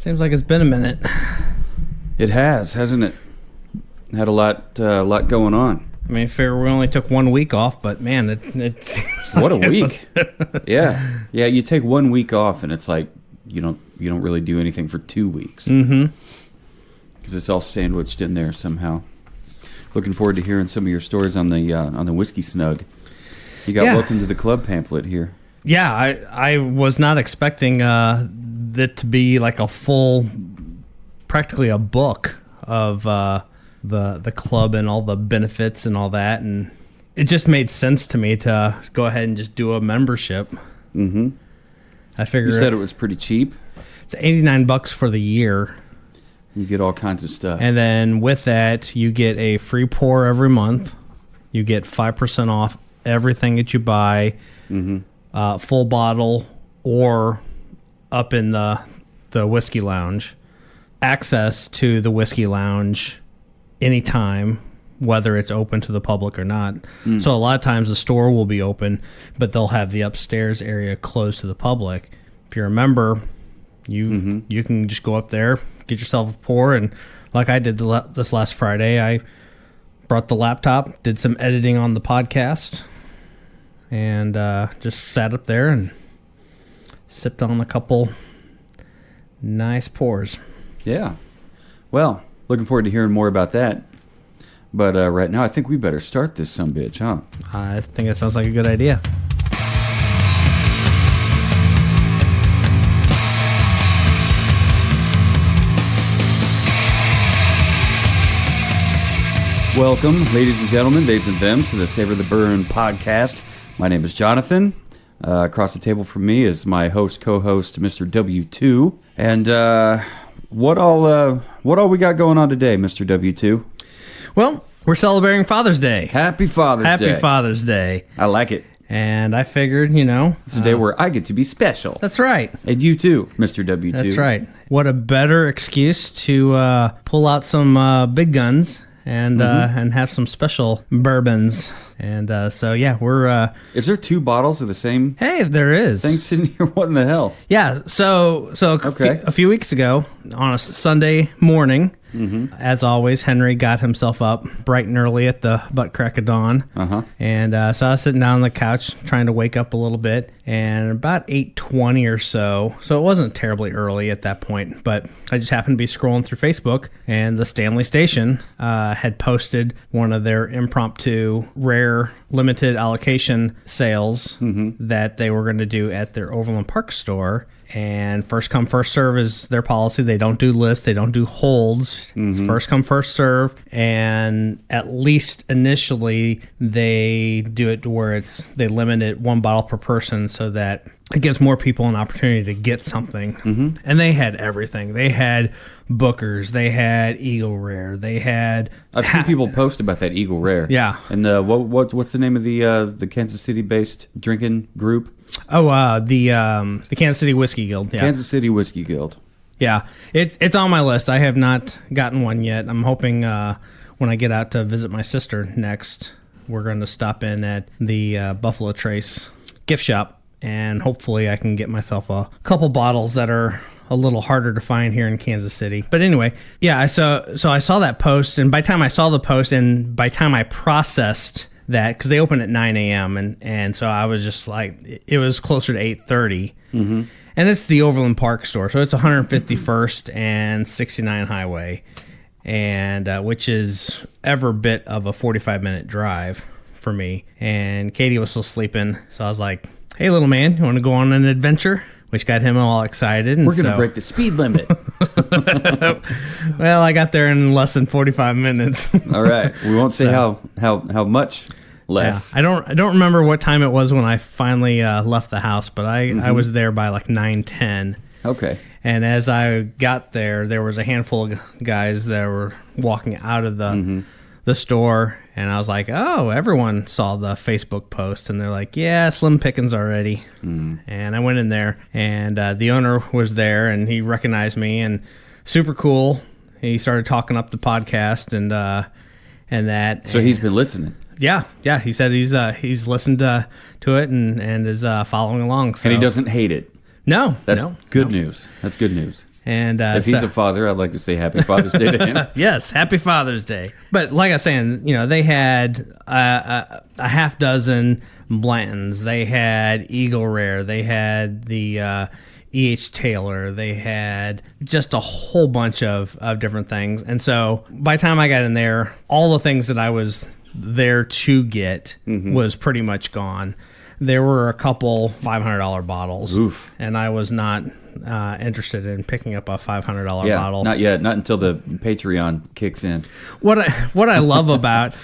Seems like it's been a minute. It has, hasn't it? Had a lot going on. I mean, fair. We only took 1 week off, but man, it seems like what a week! Yeah. You take 1 week off, and it's like you don't really do anything for 2 weeks. Mm-hmm. Because it's all sandwiched in there somehow. Looking forward to hearing some of your stories on the Whiskey Snug. You got Welcome to the Club pamphlet here. Yeah, I was not expecting it to be like a full, practically a book of the club and all the benefits and all that, and it just made sense to me to go ahead and just do a membership. Mm-hmm. I figured you said it was pretty cheap. It's $89 for the year. You get all kinds of stuff, and then with that, you get a free pour every month. You get 5% off everything that you buy. Mm-hmm. Full bottle or up in the whiskey lounge. Access to the whiskey lounge anytime, whether it's open to the public or not. So a lot of times the store will be open, but they'll have the upstairs area closed to the public. If you're a member, you can just go up there, get yourself a pour, and like I did this last Friday, I brought the laptop, did some editing on the podcast, and just sat up there and sipped on a couple nice pours. Yeah. Well, looking forward to hearing more about that. But right now, I think we better start this sumbitch, huh? I think it sounds like a good idea. Welcome, ladies and gentlemen, babes and thems, to the Savor the Burn podcast. My name is Jonathan. Across the table from me is my co-host, Mr. W2. And what all we got going on today, Mr. W2? Well, we're celebrating Father's Day. Happy Father's Day. Happy Father's Day. I like it. And I figured, it's a day where I get to be special. That's right. And you too, Mr. W2. That's right. What a better excuse to pull out some big guns and have some special bourbons. And so, yeah, we're... Is there 2 bottles of the same... Hey, there is. Thing sitting here? What in the hell? Yeah, so a few weeks ago, on a Sunday morning, as always, Henry got himself up bright and early at the butt crack of dawn. And so I was sitting down on the couch trying to wake up a little bit, and about 8:20 or so it wasn't terribly early at that point, but I just happened to be scrolling through Facebook, and the Stanley Station had posted one of their impromptu rare limited allocation sales that they were going to do at their Overland Park store. And first come, first serve is their policy. They don't do lists. They don't do holds. It's first come, first serve. And at least initially, they do it to where they limit it 1 bottle per person so that it gives more people an opportunity to get something. And they had everything. They had Bookers. They had Eagle Rare. They had... I've seen people post about that Eagle Rare. Yeah. And what's the name of the Kansas City-based drinking group? Oh, the Kansas City Whiskey Guild. Yeah. Kansas City Whiskey Guild. Yeah, it's on my list. I have not gotten one yet. I'm hoping when I get out to visit my sister next, we're going to stop in at the Buffalo Trace gift shop, and hopefully I can get myself a couple bottles that are a little harder to find here in Kansas City. But anyway, yeah, so I saw that post, and by the time I saw the post and by the time I processed that, because they open at 9 a.m., and so I was just like, it was closer to 8:30. And it's the Overland Park store, so it's 151st and 69 Highway, and which is ever bit of a 45-minute drive for me. And Katie was still sleeping, so I was like, hey, little man, you want to go on an adventure? Which got him all excited. And we're going to break the speed limit. Well, I got there in less than 45 minutes. All right. We won't say how much less. Yeah. I don't remember what time it was when I finally left the house, but I was there by like 9:10. Okay. And as I got there was a handful of guys that were walking out of the store, and I was like, oh, everyone saw the Facebook post, and they're like, yeah, slim pickings already. And I went in there, and the owner was there, and he recognized me, and super cool. He started talking up the podcast and that. So he's been listening. Yeah. He said he's listened to it and is following along. So. And he doesn't hate it. No, That's good news. That's good news. And if he's a father, I'd like to say Happy Father's Day to him. Yes, Happy Father's Day. But like I was saying, they had a half dozen Blantons. They had Eagle Rare. They had the E.H. Taylor. They had just a whole bunch of different things. And so by the time I got in there, all the things that I was there to get was pretty much gone. There were a couple $500 bottles. Oof. And I was not interested in picking up a $500 bottle. Not yet. Not until the Patreon kicks in. What I love about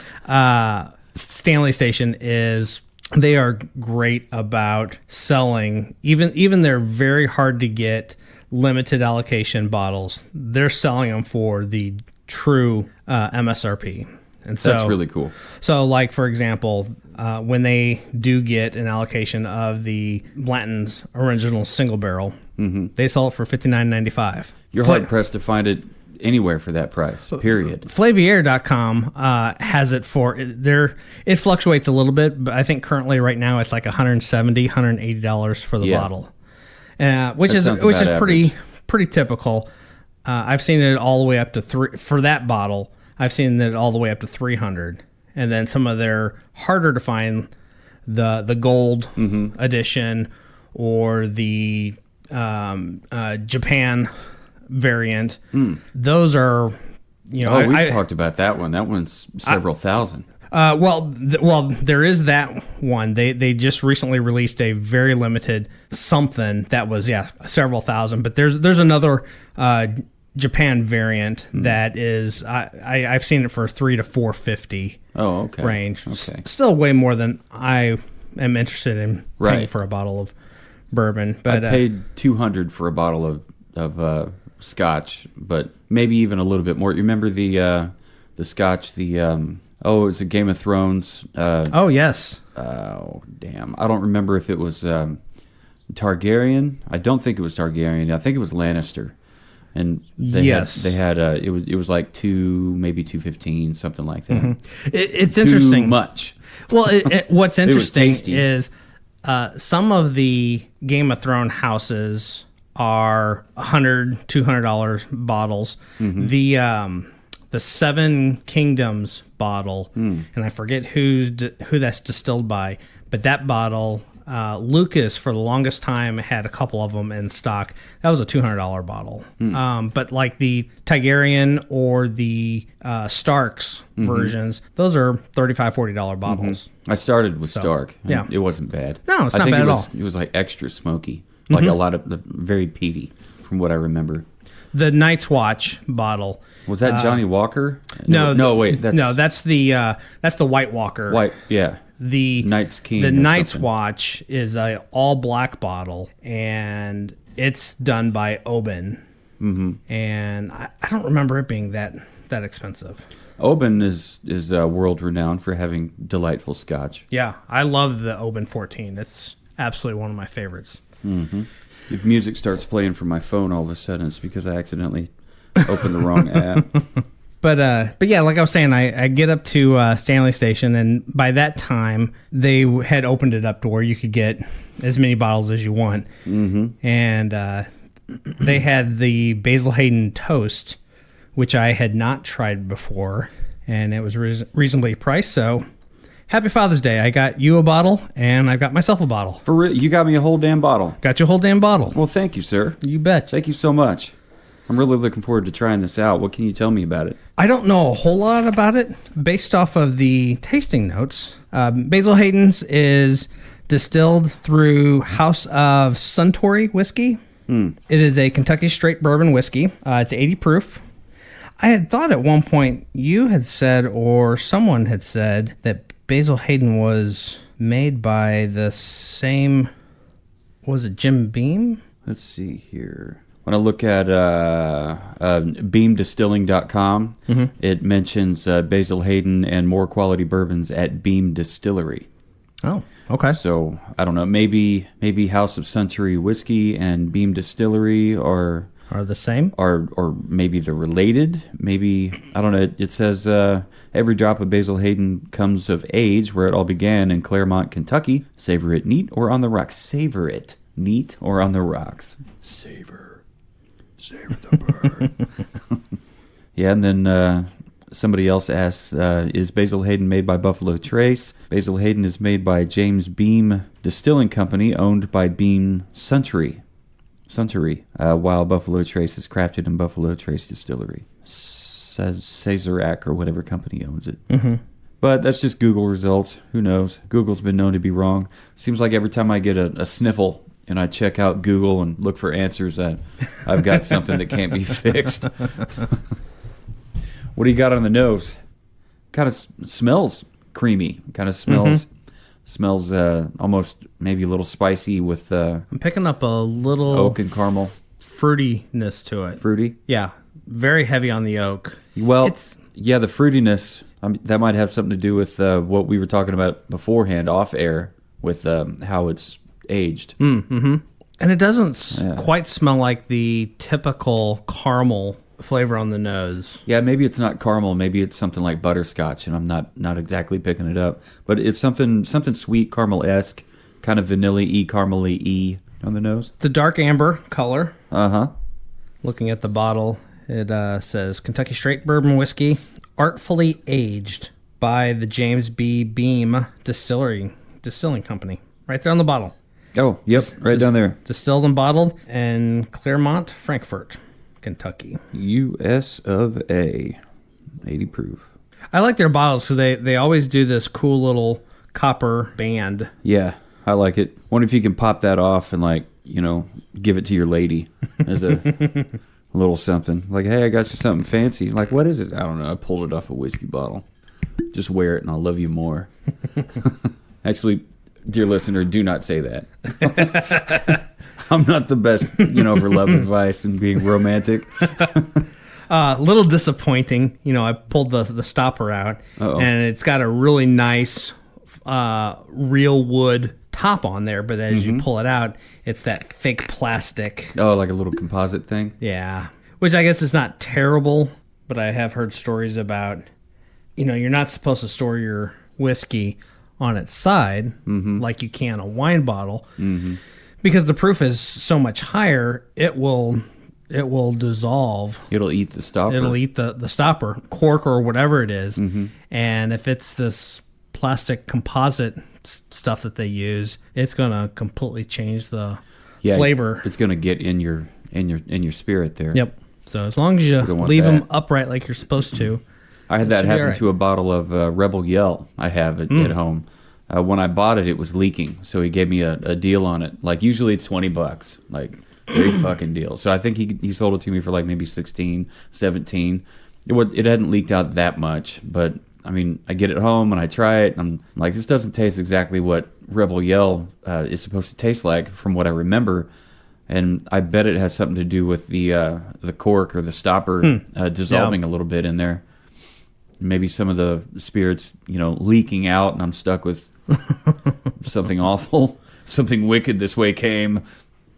Stanley Station is they are great about selling even their very hard to get limited allocation bottles. They're selling them for the true MSRP. And so, that's really cool. So, like, for example, when they do get an allocation of the Blanton's original single barrel, they sell it for $59.95. You're hard-pressed to find it anywhere for that price, period. Flavier.com has it for it fluctuates a little bit, but I think currently right now it's like $170, $180 for the bottle, which is pretty typical. I've seen it all the way up to for that bottle. I've seen it all the way up to $300, and then some of their harder to find, the gold edition or the Japan variant. Those are, we've talked about that one. That one's several thousand. Well, there is that one. They just recently released a very limited something that was several thousand. But there's another Japan variant that is I've seen it for $300 to $450. Oh, okay. Range. Okay. Still way more than I am interested in paying for a bottle of bourbon. But I paid $200 for a bottle of Scotch, but maybe even a little bit more. You remember the Scotch? It was a Game of Thrones. Oh yes. Oh damn! I don't remember if it was Targaryen. I don't think it was Targaryen. I think it was Lannister. And they had it was like maybe $2.15, something like that. It's interesting. Too much. Well, what's interesting is some of the Game of Thrones houses are $100, $200 bottles. The Seven Kingdoms bottle, and I forget who that's distilled by, but that bottle, Lucas for the longest time had a couple of them in stock. That was a $200 bottle. But like the Targaryen or the Stark's versions, those are $35, $40 bottles. I started with Stark. Yeah. It wasn't bad. No, it's not bad at all. It was like extra smoky, like a lot of very peaty, from what I remember. The Night's Watch bottle. Was that Johnny Walker? No, wait. That's the White Walker. The Night's King. The Night's Watch is a all black bottle, and it's done by Oban. And I don't remember it being that expensive. Oban is world renowned for having delightful Scotch. Yeah, I love the Oban 14. It's absolutely one of my favorites. If music starts playing from my phone all of a sudden, it's because I accidentally opened the wrong app. But yeah, like I was saying, I get up to Stanley Station, and by that time, they had opened it up to where you could get as many bottles as you want. And they had the Basil Hayden Toast, which I had not tried before, and it was reasonably priced, so Happy Father's Day. I got you a bottle, and I got myself a bottle. For real? You got me a whole damn bottle? Got you a whole damn bottle. Well, thank you, sir. You bet. Thank you so much. I'm really looking forward to trying this out. What can you tell me about it? I don't know a whole lot about it. Based off of the tasting notes, Basil Hayden's is distilled through House of Suntory whiskey. It is a Kentucky straight bourbon whiskey. It's 80 proof. I had thought at one point you had said, or someone had said, that Basil Hayden was made by the same, was it Jim Beam? Let's see here. When I look at beamdistilling.com, it mentions Basil Hayden and more quality bourbons at Beam Distillery. Oh, okay. So, I don't know, maybe House of Suntory Whiskey and Beam Distillery are the same? Or maybe they're related. Maybe, I don't know, it says every drop of Basil Hayden comes of age where it all began in Claremont, Kentucky. Savor it neat or on the rocks. Savor it neat or on the rocks. Savor. Savor the burn. Yeah, and then somebody else asks, is Basil Hayden made by Buffalo Trace? Basil Hayden is made by James Beam Distilling Company, owned by Beam Suntory, while Buffalo Trace is crafted in Buffalo Trace Distillery. Sazerac or whatever company owns it. Mm-hmm. But that's just Google results. Who knows? Google's been known to be wrong. Seems like every time I get a sniffle and I check out Google and look for answers, I've got something that can't be fixed. What do you got on the nose? Kind of smells creamy. Kind of smells almost maybe a little spicy with I'm picking up a little oak and caramel fruitiness to it. Fruity? Yeah, very heavy on the oak. Well, yeah, the fruitiness, that might have something to do with what we were talking about beforehand off air with how it's aged. Mm-hmm. And it doesn't quite smell like the typical caramel flavor on the nose. Yeah, maybe it's not caramel. Maybe it's something like butterscotch, and I'm not exactly picking it up. But it's something sweet, caramel-esque, kind of vanilla-y, caramel-y on the nose. It's a dark amber color. Uh-huh. Looking at the bottle, it says Kentucky Straight Bourbon Whiskey, artfully aged by the James B. Beam Distilling Company. Right there on the bottle. Oh, yep, down there. Distilled and bottled in Claremont, Frankfort, Kentucky. U.S. of A. 80 proof. I like their bottles because they always do this cool little copper band. Yeah, I like it. Wonder if you can pop that off and, give it to your lady as a little something. Like, hey, I got you something fancy. Like, what is it? I don't know. I pulled it off a whiskey bottle. Just wear it and I'll love you more. Actually, dear listener, do not say that. I'm not the best, for love advice and being romantic. A little disappointing. I pulled the stopper out, and it's got a really nice real wood top on there, but as you pull it out, it's that fake plastic. Oh, like a little composite thing? Yeah. Which I guess is not terrible, but I have heard stories about, you're not supposed to store your whiskey on its side like you can a wine bottle. Mm-hmm. Because the proof is so much higher, it will dissolve. It'll eat the stopper. It'll eat the stopper, cork or whatever it is. Mm-hmm. And if it's this plastic composite stuff that they use, it's going to completely change the flavor. It's going to get in your spirit there. Yep. So as long as you leave them upright like you're supposed to. I had that happen to a bottle of Rebel Yell I have at home. When I bought it, it was leaking, so he gave me a deal on it. Like, usually it's $20, like, big fucking deal. So I think he sold it to me for, like, maybe 16, 17. It hadn't leaked out that much, but, I mean, I get it home, and I try it, and I'm like, this doesn't taste exactly what Rebel Yell is supposed to taste like, from what I remember, and I bet it has something to do with the cork or the stopper dissolving a little bit in there. Maybe some of the spirits, leaking out, and I'm stuck with something awful, something wicked this way came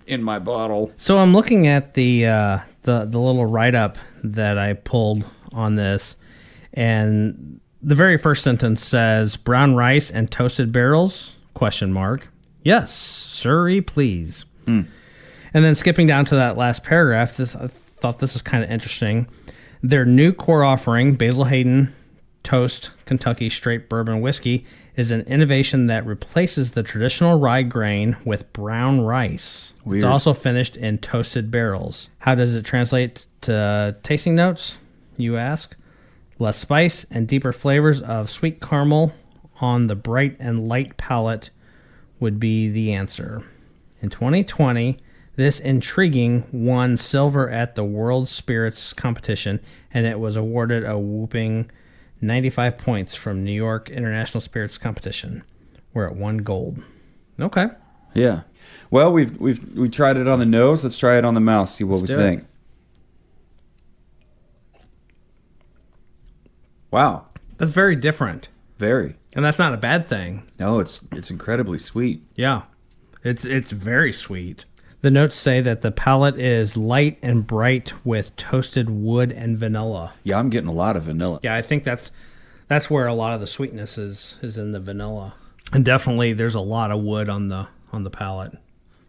in my bottle. So I'm looking at the little write-up that I pulled on this, and the very first sentence says, brown rice and toasted barrels, ? Yes, sirree, please. And then skipping down to that last paragraph, I thought this is kind of interesting. Their new core offering, Basil Hayden Toast Kentucky Straight Bourbon Whiskey, is an innovation that replaces the traditional rye grain with brown rice. Weird. It's also finished in toasted barrels. How does it translate to tasting notes, you ask? Less spice and deeper flavors of sweet caramel on the bright and light palate would be the answer. In 2020, this intriguing won silver at the World Spirits Competition, and it was awarded a whooping 95 points from New York International Spirits Competition, where it won gold. Okay. Yeah. Well, we tried it on the nose. Let's try it on the mouth. See what we think. Wow. That's very different. Very. And that's not a bad thing. No, it's incredibly sweet. Yeah. It's very sweet. The notes say that the palate is light and bright with toasted wood and vanilla. Yeah, I'm getting a lot of vanilla. Yeah, I think that's where a lot of the sweetness is in the vanilla. And definitely there's a lot of wood on the palate.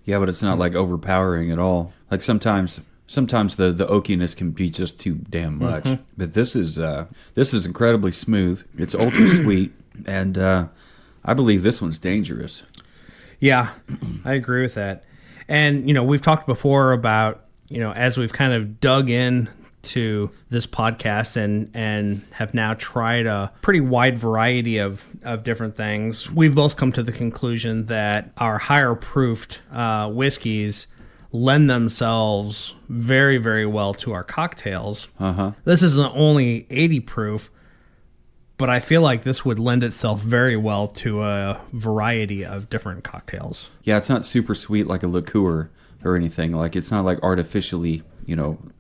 Yeah, but it's not like overpowering at all. Like sometimes sometimes the oakiness can be just too damn much. Mm-hmm. But this is incredibly smooth. It's ultra sweet, and I believe this one's dangerous. Yeah, I agree with that. And, we've talked before about, as we've kind of dug in to this podcast and have now tried a pretty wide variety of different things, we've both come to the conclusion that our higher proofed whiskeys lend themselves very, very well to our cocktails. Uh-huh. This isn't only 80 proof, but I feel like this would lend itself very well to a variety of different cocktails. Yeah, it's not super sweet like a liqueur or anything. Like, it's not like artificially,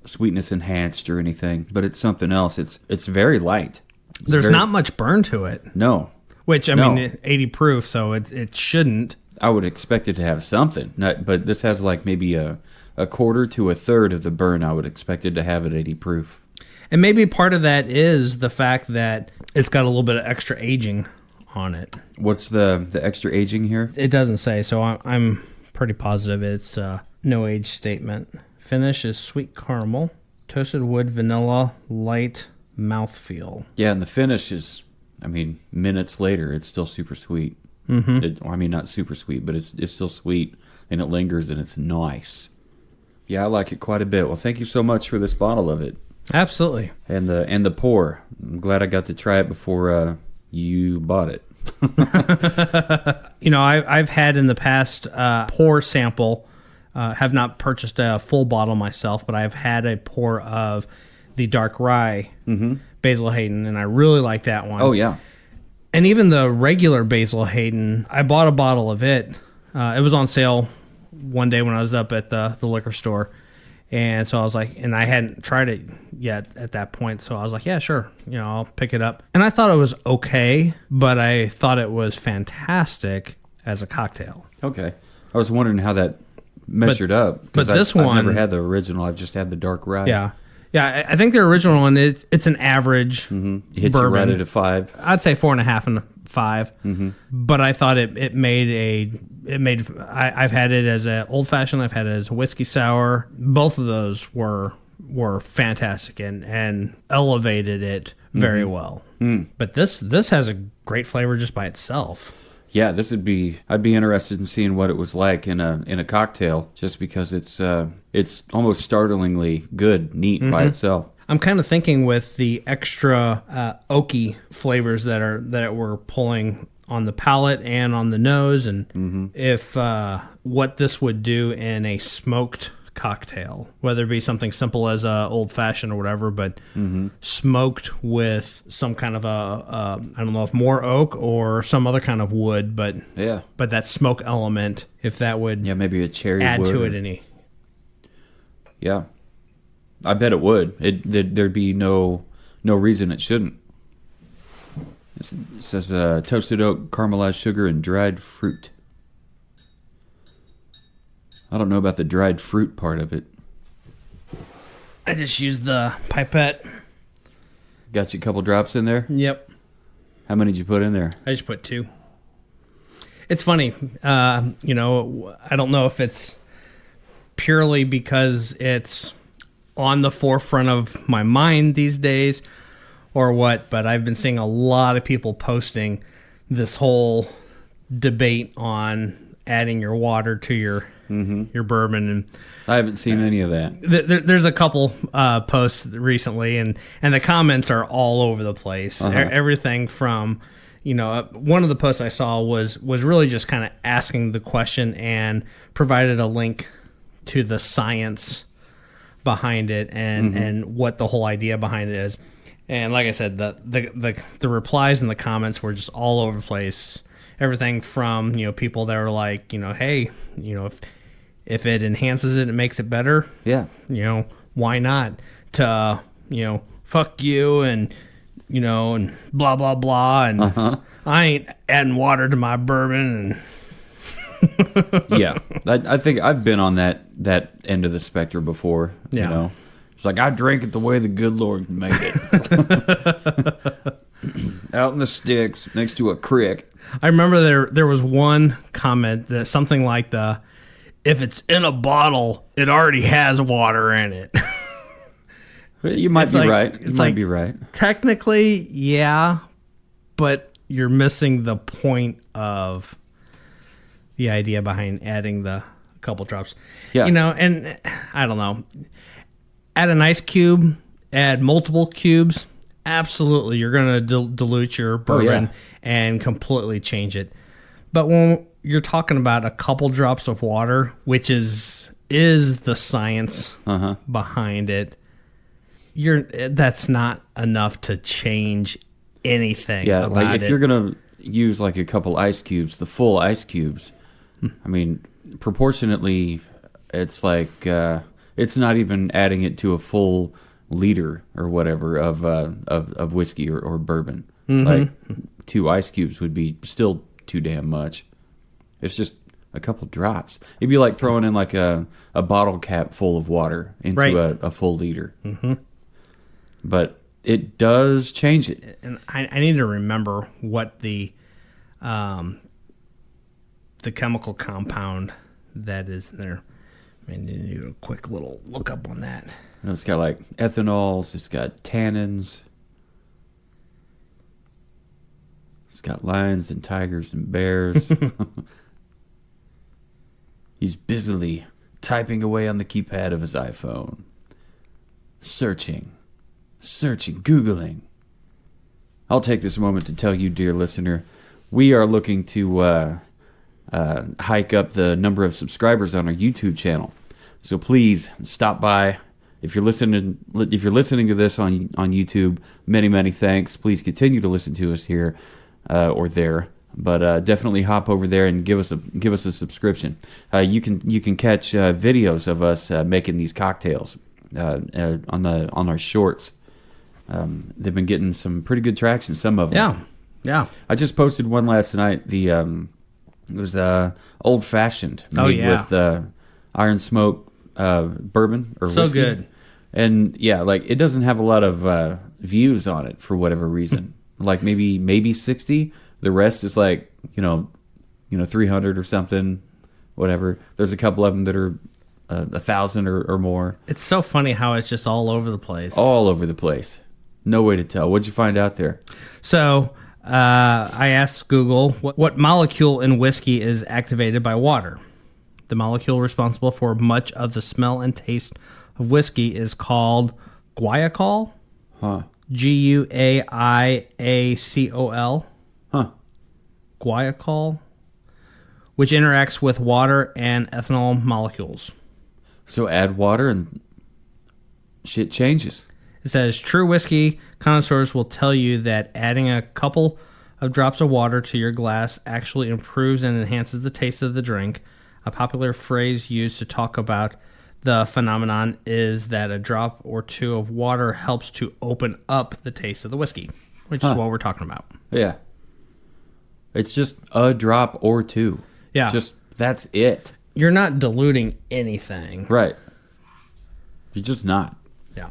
sweetness enhanced or anything, but it's something else. It's very light. There's not much burn to it. No. Which, I mean, 80 proof, so it shouldn't. I would expect it to have something, but this has like maybe a quarter to a third of the burn I would expect it to have at 80 proof. And maybe part of that is the fact that it's got a little bit of extra aging on it. What's the extra aging here? It doesn't say, so I'm pretty positive it's no age statement. Finish is sweet caramel, toasted wood, vanilla, light mouthfeel. Yeah, and the finish is, minutes later, it's still super sweet. Mm-hmm. Not super sweet, but it's still sweet, and it lingers, and it's nice. Yeah, I like it quite a bit. Well, thank you so much for this bottle of it. Absolutely. And the pour. I'm glad I got to try it before you bought it. I've had in the past pour sample. Have not purchased a full bottle myself, but I've had a pour of the dark rye Basil Hayden, and I really like that one. Oh, yeah. And even the regular Basil Hayden, I bought a bottle of it. It was on sale one day when I was up at the liquor store. And so I was like, and I hadn't tried it yet at that point. So I was like, yeah, sure. I'll pick it up. And I thought it was okay, but I thought it was fantastic as a cocktail. Okay. I was wondering how that measured up. But this one, I've never had the original. I've just had the dark rye. Yeah. Yeah, I think the original one, it's an average It hits bourbon. You right at a 5. I'd say 4.5 and 5. Mm-hmm. But I thought it made I've had it as an old fashioned. I've had it as a whiskey sour. Both of those were fantastic and elevated it very well. Mm. But this has a great flavor just by itself. Yeah, I'd be interested in seeing what it was like in a cocktail, just because it's almost startlingly good, neat by itself. I'm kind of thinking with the extra oaky flavors that we're pulling on the palate and on the nose, and if what this would do in a smoked cocktail, whether it be something simple as a old fashioned or whatever, but smoked with some kind of I don't know if more oak or some other kind of wood, but that smoke element, if that would maybe a cherry add wood to it any. Yeah, I bet it would. There'd be no reason it shouldn't. It says toasted oak, caramelized sugar, and dried fruit. I don't know about the dried fruit part of it. I just used the pipette. Got you a couple drops in there? Yep. How many did you put in there? I just put 2. It's funny. I don't know if it's purely because it's on the forefront of my mind these days or what, but I've been seeing a lot of people posting this whole debate on adding your water to your bourbon, and I haven't seen any of that. There's a couple posts recently, and the comments are all over the place. Everything from, one of the posts I saw was really just kind of asking the question and provided a link to the science behind it and what the whole idea behind it is. And like I said, the replies and the comments were just all over the place. Everything from, people that are like, hey, if it enhances it, it makes it better. Yeah. Why not? To, fuck you and, and blah, blah, blah. And I ain't adding water to my bourbon. And yeah. I think I've been on that end of the spectrum before. Yeah. It's like, I drink it the way the good Lord made it. Out in the sticks next to a creek. I remember there was one comment that something like if it's in a bottle, it already has water in it. You might be right. You might be right. Technically, yeah, but you're missing the point of the idea behind adding the couple drops. Yeah. And I don't know. Add an ice cube, add multiple cubes. Absolutely, you're going to dilute your bourbon and completely change it. But when you're talking about a couple drops of water, which is the science behind it, that's not enough to change anything. Yeah, like if you're gonna use like a couple ice cubes, the full ice cubes, I mean, proportionately, it's like it's not even adding it to a full liter or whatever of whiskey or bourbon. Like 2 ice cubes would be still too damn much. It's just a couple drops. It'd be like throwing in like a bottle cap full of water into a full liter. But it does change it. And I need to remember what the chemical compound that is there. I need to do a quick little look up on that. It's got like ethanols. It's got tannins. It's got lions and tigers and bears. He's busily typing away on the keypad of his iPhone. Searching, Googling. I'll take this moment to tell you, dear listener, we are looking to hike up the number of subscribers on our YouTube channel. So please stop by. If you're listening to this on YouTube, many thanks. Please continue to listen to us here or there, but definitely hop over there and give us a subscription. You can catch videos of us making these cocktails on our shorts. They've been getting some pretty good traction. Some of them. Yeah. I just posted one last night. It was old fashioned made with iron smoke bourbon or so whiskey. Good. And yeah, like it doesn't have a lot of views on it for whatever reason. Like maybe 60. The rest is like 300 or something, whatever. There's a couple of them that are 1,000 or more. It's so funny how it's just all over the place. All over the place. No way to tell. What'd you find out there? So I asked Google what molecule in whiskey is activated by water. The molecule responsible for much of the smell and taste of whiskey is called guaiacol. Huh. Guaiacol. Huh. Guaiacol, which interacts with water and ethanol molecules. So add water and shit changes. It says true whiskey connoisseurs will tell you that adding a couple of drops of water to your glass actually improves and enhances the taste of the drink. A popular phrase used to talk about the phenomenon is that a drop or two of water helps to open up the taste of the whiskey, which is what we're talking about. Yeah. It's just a drop or two. Yeah. Just that's it. You're not diluting anything. Right. You're just not. Yeah.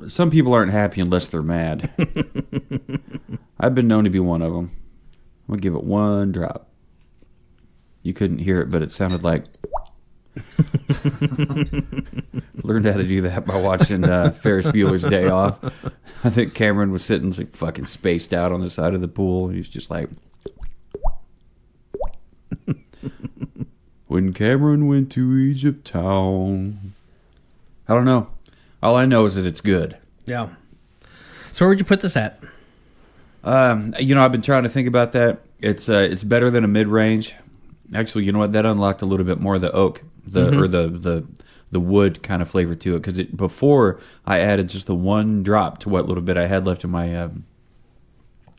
Some people aren't happy unless they're mad. I've been known to be one of them. I'm going to give it one drop. You couldn't hear it, but it sounded like... Learned how to do that by watching Ferris Bueller's Day Off. I think Cameron was sitting like fucking spaced out on the side of the pool. And he's just like... When Cameron went to Egypt town. I don't know. All I know is that it's good. Yeah. So where would you put this at? I've been trying to think about that. It's better than a mid-range. Actually, you know what? That unlocked a little bit more of the oak, or the wood kind of flavor to it. Because before I added just the one drop to what little bit I had left in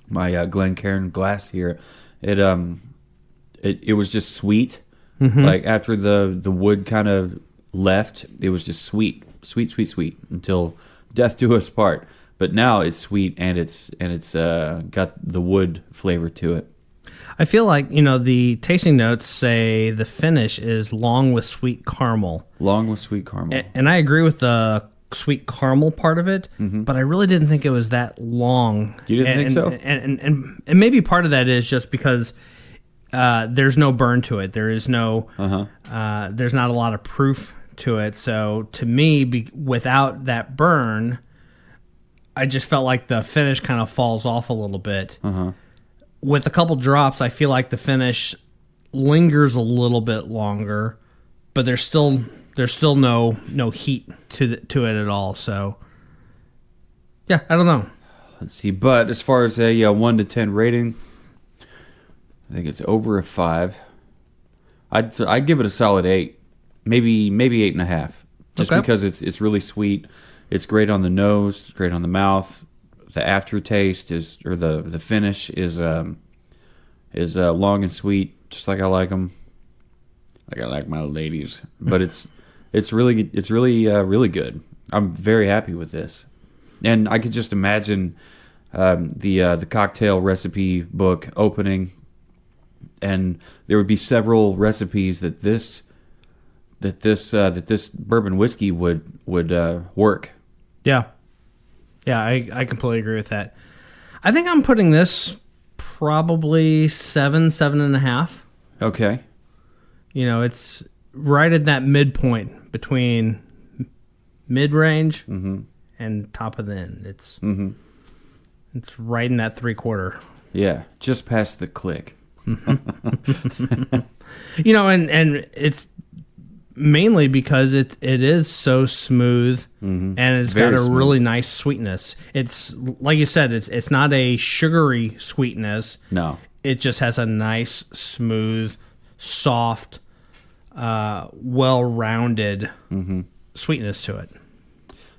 my Glencairn glass here, it was just sweet. Like after the wood kind of left, it was just sweet until death do us part. But now it's sweet and it's got the wood flavor to it. I feel like, the tasting notes say the finish is long with sweet caramel. Long with sweet caramel. And I agree with the sweet caramel part of it, but I really didn't think it was that long. You didn't think so? And maybe part of that is just because there's no burn to it. There is no, there's not a lot of proof to it. So to me, without that burn, I just felt like the finish kind of falls off a little bit. With a couple drops, I feel like the finish lingers a little bit longer, but there's still no heat to it at all. So yeah, I don't know. Let's see, but as far as a 1 to 10 rating, I think it's over a 5. I'd give it a solid 8, maybe 8.5, just because it's really sweet. It's great on the nose, it's great on the mouth. The aftertaste the finish is long and sweet, just like I like them, like I like my ladies. But it's really good. I'm very happy with this, and I could just imagine the cocktail recipe book opening, and there would be several recipes that this bourbon whiskey would work. Yeah, I completely agree with that. I think I'm putting this probably 7.5. Okay. It's right at that midpoint between mid-range and top of the end. It's right in that 3/4. Yeah, just past the click. And it's mainly because it is so smooth and it's very got a really nice sweetness. It's like you said, it's not a sugary sweetness. No, it just has a nice, smooth, soft, well-rounded sweetness to it.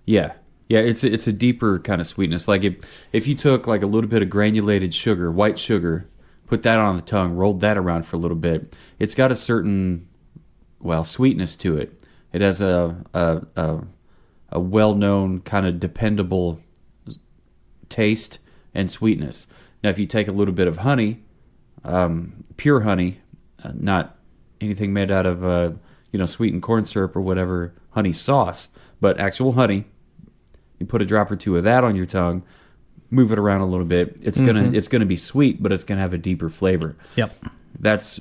Yeah, it's a deeper kind of sweetness. Like if you took like a little bit of granulated sugar, white sugar, put that on the tongue, rolled that around for a little bit, it's got a certain sweetness to it. It has a well-known kind of dependable taste and sweetness. Now, if you take a little bit of honey, pure honey, not anything made out of sweetened corn syrup or whatever honey sauce, but actual honey, you put a drop or two of that on your tongue, move it around a little bit. It's gonna be sweet, but it's gonna have a deeper flavor. Yep, that's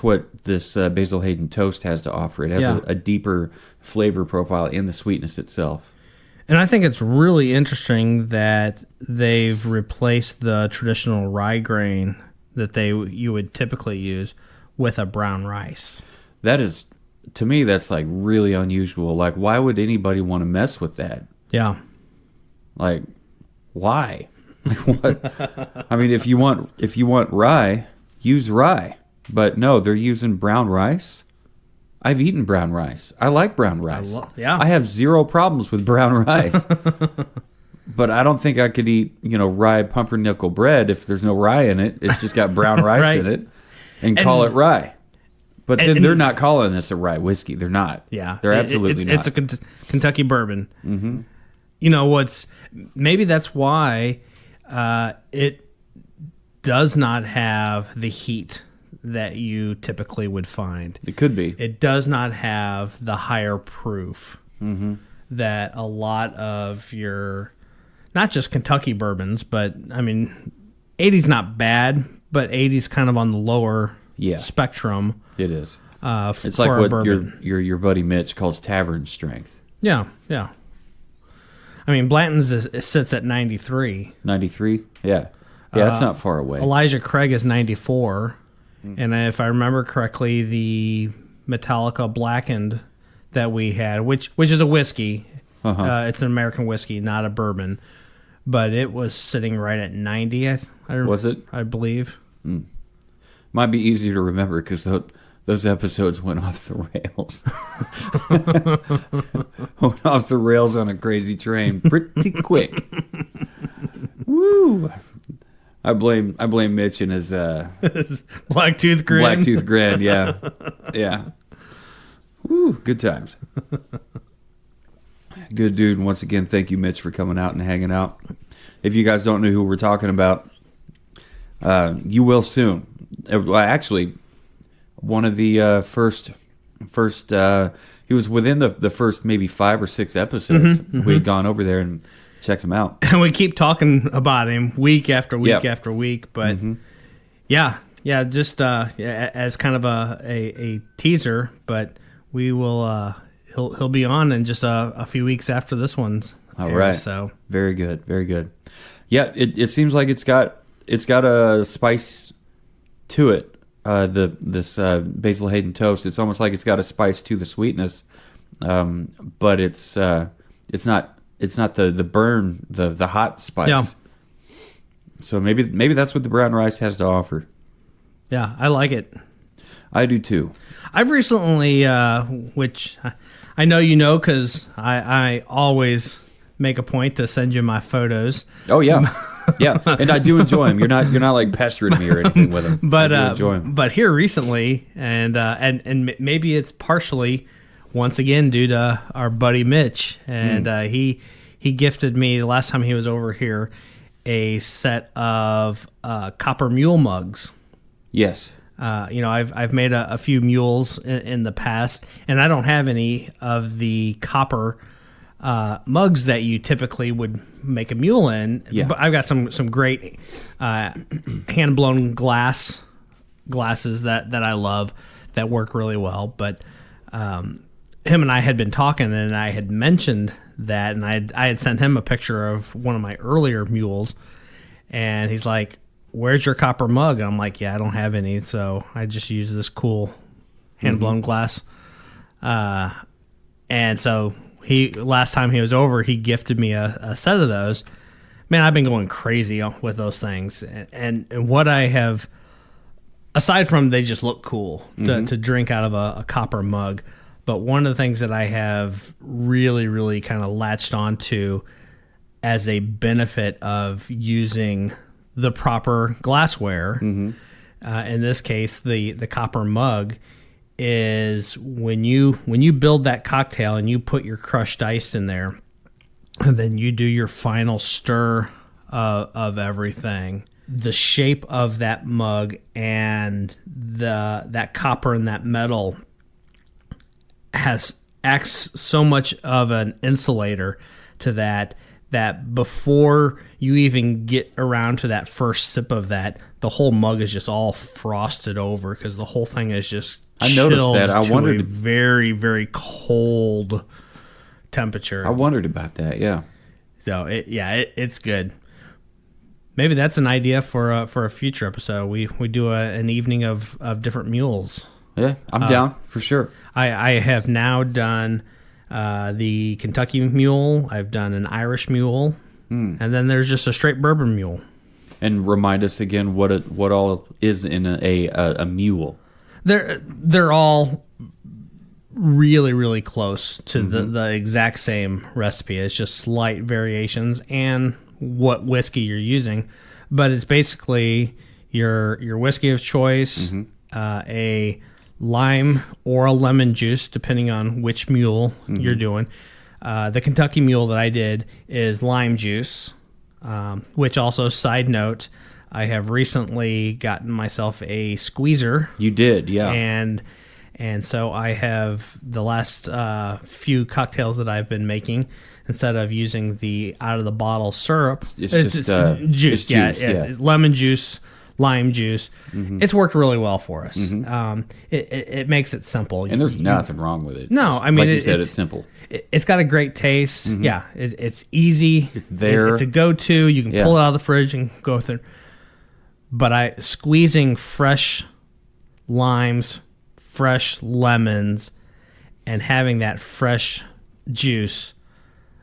what this Basil Hayden Toast has to offer. It has a deeper flavor profile in the sweetness itself. And I think it's really interesting that they've replaced the traditional rye grain that you would typically use with a brown rice. That is, to me, that's like really unusual. Like, why would anybody want to mess with that? Yeah. Like, why? Like, what? I mean, if you want rye, use rye. But no, they're using brown rice. I've eaten brown rice. I like brown rice. I have zero problems with brown rice. But I don't think I could eat, rye pumpernickel bread if there's no rye in it. It's just got brown rice right. in it, and call it rye. But then they're not calling this a rye whiskey. They're not. Yeah, they're absolutely not. It's a Kentucky bourbon. Mm-hmm. Maybe that's why it does not have the heat that you typically would find. It could be. It does not have the higher proof that a lot of your, not just Kentucky bourbons, but 80's not bad, but 80's kind of on the lower spectrum. It is. It's like what your buddy Mitch calls tavern strength. Yeah. Blanton's sits at 93. 93? Yeah. Yeah, that's not far away. Elijah Craig is 94. And if I remember correctly, the Metallica Blackened that we had, which is a whiskey, it's an American whiskey, not a bourbon, but it was sitting right at 90. Was it? I believe. Might be easier to remember because those episodes went off the rails. Went off the rails on a crazy train pretty quick. Woo! I blame Mitch and his Blacktooth grin. Blacktooth grin, yeah. Woo, good times. Good dude. And once again, thank you, Mitch, for coming out and hanging out. If you guys don't know who we're talking about, you will soon. Actually, one of the first. He was within the first maybe 5 or 6 episodes. We had gone over there and checked him out. And we keep talking about him week after week after week. But yeah, just as kind of a teaser, but we will. He'll be on in just a few weeks after this one's. All right. So very good, very good. Yeah, it seems like it's got a spice to it. This Basil Hayden Toast. It's almost like it's got a spice to the sweetness, but it's not the burn, the hot spice. Yeah. So maybe that's what the brown rice has to offer. Yeah, I like it. I do too. I've recently, which I know you know, because I always make a point to send you my photos. Oh yeah, yeah, and I do enjoy them. You're not like pestering me or anything with them. But I do enjoy them. But here recently, and maybe it's partially once again due to our buddy Mitch, and he gifted me the last time he was over here a set of copper mule mugs. Yes. I've made a few mules in the past, and I don't have any of the copper mugs that you typically would make a mule in. Yeah. But I've got some great hand blown glasses that I love that work really well. But him and I had been talking, and I had mentioned that, and I had sent him a picture of one of my earlier mules, and he's like, "Where's your copper mug?" And I'm like, "Yeah, I don't have any, so I just use this cool hand-blown glass." And so last time he was over, he gifted me a set of those. Man, I've been going crazy with those things. And what I have, aside from they just look cool to drink out of a copper mug, but one of the things that I have really, really kind of latched onto as a benefit of using the proper glassware, in this case the copper mug, is when you build that cocktail and you put your crushed ice in there, and then you do your final stir of everything, the shape of that mug and that copper and that metal acts so much of an insulator to that before you even get around to that first sip of that, the whole mug is just all frosted over because the whole thing is just noticed that. I wondered, a very, very cold temperature. I wondered about that. Yeah. So it's good. Maybe that's an idea for a future episode. We do an evening of different mules. Yeah, I'm down for sure. I have now done the Kentucky mule. I've done an Irish mule, and then there's just a straight bourbon mule. And remind us again what all is in a mule. They're all really, really close to the exact same recipe. It's just slight variations and what whiskey you're using, but it's basically your whiskey of choice, a lime or a lemon juice, depending on which mule you're doing. The Kentucky mule that I did is lime juice, which also, side note, I have recently gotten myself a squeezer. You did, yeah. And so I have the last few cocktails that I've been making, instead of using the out-of-the-bottle syrup, it's just juice. It's juice, yeah. Lemon juice, lime juice. It's worked really well for us. It makes it simple. And there's nothing wrong with it. No, I mean, like you said, it's simple. It's got a great taste. Yeah, it's easy. It's there. It's a go-to. You can pull it out of the fridge and go with it. But squeezing fresh limes, fresh lemons, and having that fresh juice,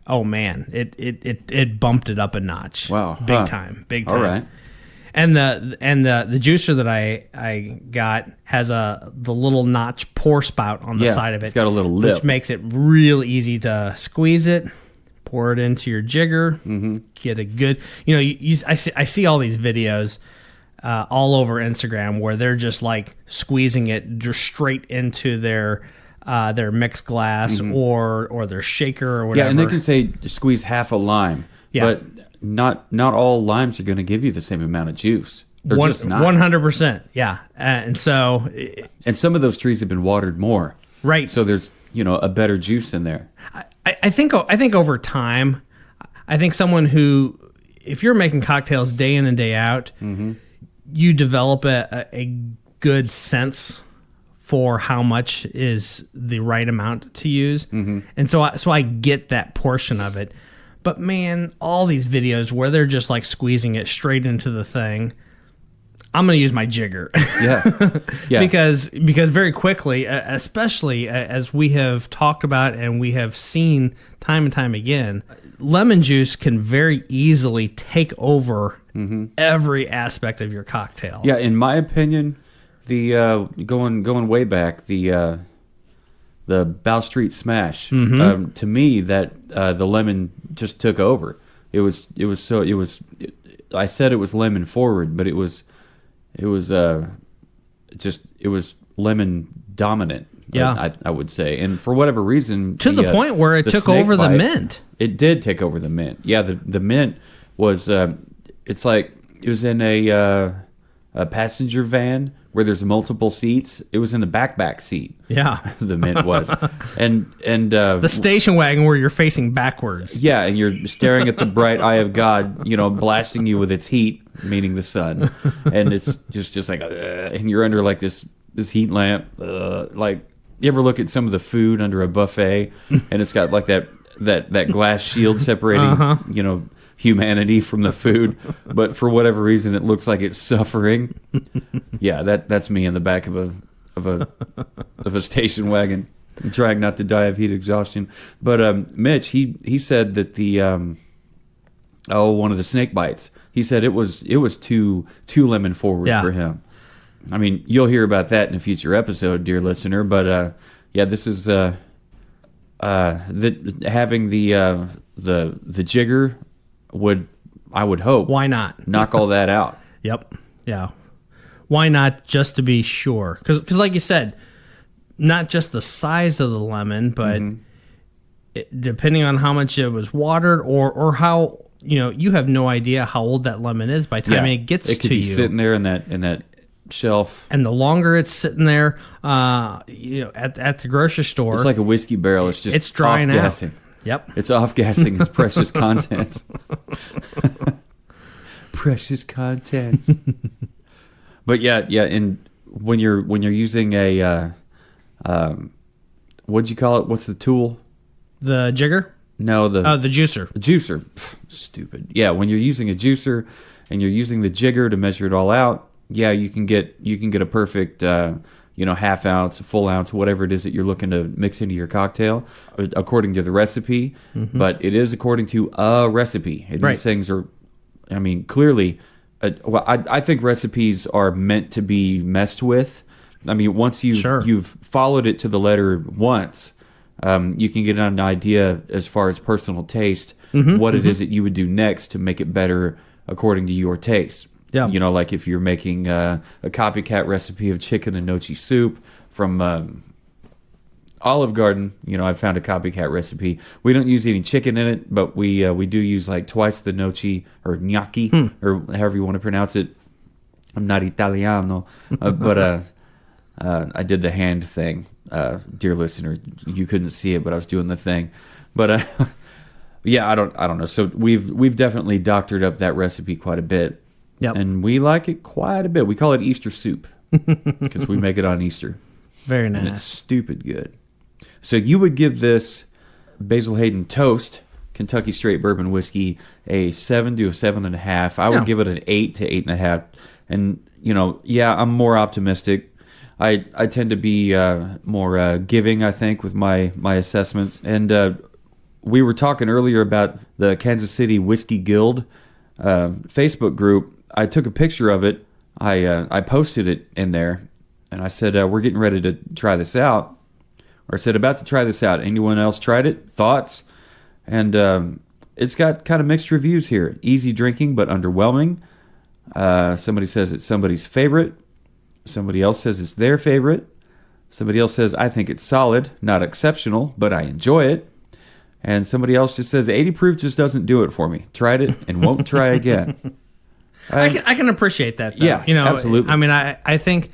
oh man, it bumped it up a notch. Wow, big time. All right. And the juicer that I got has the little notch pour spout on the side of it. It's got a little lip, which makes it real easy to squeeze it, pour it into your jigger, get a good. I see all these videos all over Instagram where they're just like squeezing it just straight into their mixed glass or their shaker or whatever. Yeah, and they can say squeeze half a lime. Yeah. But not all limes are going to give you the same amount of juice. They're just not. 100%. Yeah. And so... And some of those trees have been watered more. Right. So there's, a better juice in there. I think over time, I think someone who... If you're making cocktails day in and day out, you develop a good sense for how much is the right amount to use. Mm-hmm. And so I get that portion of it. But man, all these videos where they're just like squeezing it straight into the thing, I'm going to use my jigger. Yeah. Yeah. because very quickly, especially as we have talked about and we have seen time and time again, lemon juice can very easily take over every aspect of your cocktail. Yeah, in my opinion, the going way back, the Bow Street Smash, to me that the lemon just took over. I said it was lemon forward, but it was lemon dominant. Yeah, I would say, and for whatever reason, to the point where it took over the mint. It did take over the mint. Yeah, the mint was. It's like it was in a passenger van where there's multiple seats. It was in the back seat. Yeah, the mint was, and the station wagon where you're facing backwards. Yeah, and you're staring at the bright eye of God, blasting you with its heat, meaning the sun, and it's just like, and you're under like this heat lamp, like. You ever look at some of the food under a buffet, and it's got like that glass shield separating, humanity from the food, but for whatever reason, it looks like it's suffering. Yeah, that's me in the back of a station wagon, trying not to die of heat exhaustion. But Mitch, he said that the one of the snake bites. He said it was too lemon forward for him. I mean, you'll hear about that in a future episode, dear listener. But this is having the jigger I would hope. Why not knock all that out? Yep. Yeah. Why not, just to be sure? Because like you said, not just the size of the lemon, but depending on how much it was watered or how you have no idea how old that lemon is by the time it gets to you. It could be sitting there in that shelf, and the longer it's sitting there, at the grocery store, it's like a whiskey barrel. It's drying off-gassing. Yep, it's off-gassing its precious contents. Precious contents. But yeah, and when you're using a what'd you call it? What's the tool? The jigger? No, the juicer. The juicer. Pff, stupid. Yeah, when you're using a juicer and you're using the jigger to measure it all out. Yeah, you can get a perfect, half ounce, full ounce, whatever it is that you're looking to mix into your cocktail, according to the recipe. Mm-hmm. But it is according to a recipe. And these things are, clearly, I think recipes are meant to be messed with. I mean, once you've followed it to the letter once, you can get an idea as far as personal taste, what it is that you would do next to make it better according to your taste. Yeah. Like if you're making a copycat recipe of chicken and gnocchi soup from Olive Garden, I found a copycat recipe. We don't use any chicken in it, but we do use like twice the gnocchi or gnocchi or however you want to pronounce it. I'm not Italiano, but I did the hand thing. Dear listener, you couldn't see it, but I was doing the thing. But yeah, I don't know. So we've definitely doctored up that recipe quite a bit. Yep. And we like it quite a bit. We call it Easter soup because we make it on Easter. Very nice. And it's stupid good. So you would give this Basil Hayden Toast Kentucky Straight Bourbon Whiskey a 7 to a 7.5. I would give it an 8 to 8.5. And, I'm more optimistic. I tend to be more giving, I think, with my assessments. And we were talking earlier about the Kansas City Whiskey Guild Facebook group. I took a picture of it. I posted it in there, and I said, we're getting ready to try this out. Or I said, about to try this out. Anyone else tried it? Thoughts? And it's got kind of mixed reviews here. Easy drinking, but underwhelming. Somebody says it's somebody's favorite. Somebody else says it's their favorite. Somebody else says, I think it's solid, not exceptional, but I enjoy it. And somebody else just says 80 proof just doesn't do it for me. Tried it and won't try again. I can appreciate that, though. Yeah, absolutely. I think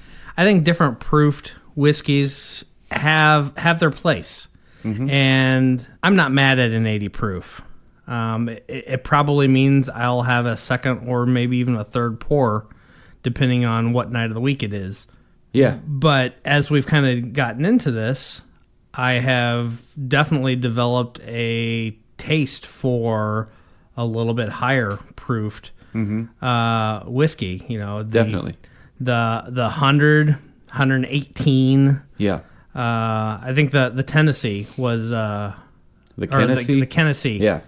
different proofed whiskeys have their place. Mm-hmm. And I'm not mad at an 80 proof. It probably means I'll have a second or maybe even a third pour depending on what night of the week it is. Yeah. But as we've kind of gotten into this, I have definitely developed a taste for a little bit higher proofed whiskey. You know, Definitely. The 100, 118. Yeah. I think the Tennessee was The Tennessee? the Tennessee. Yeah.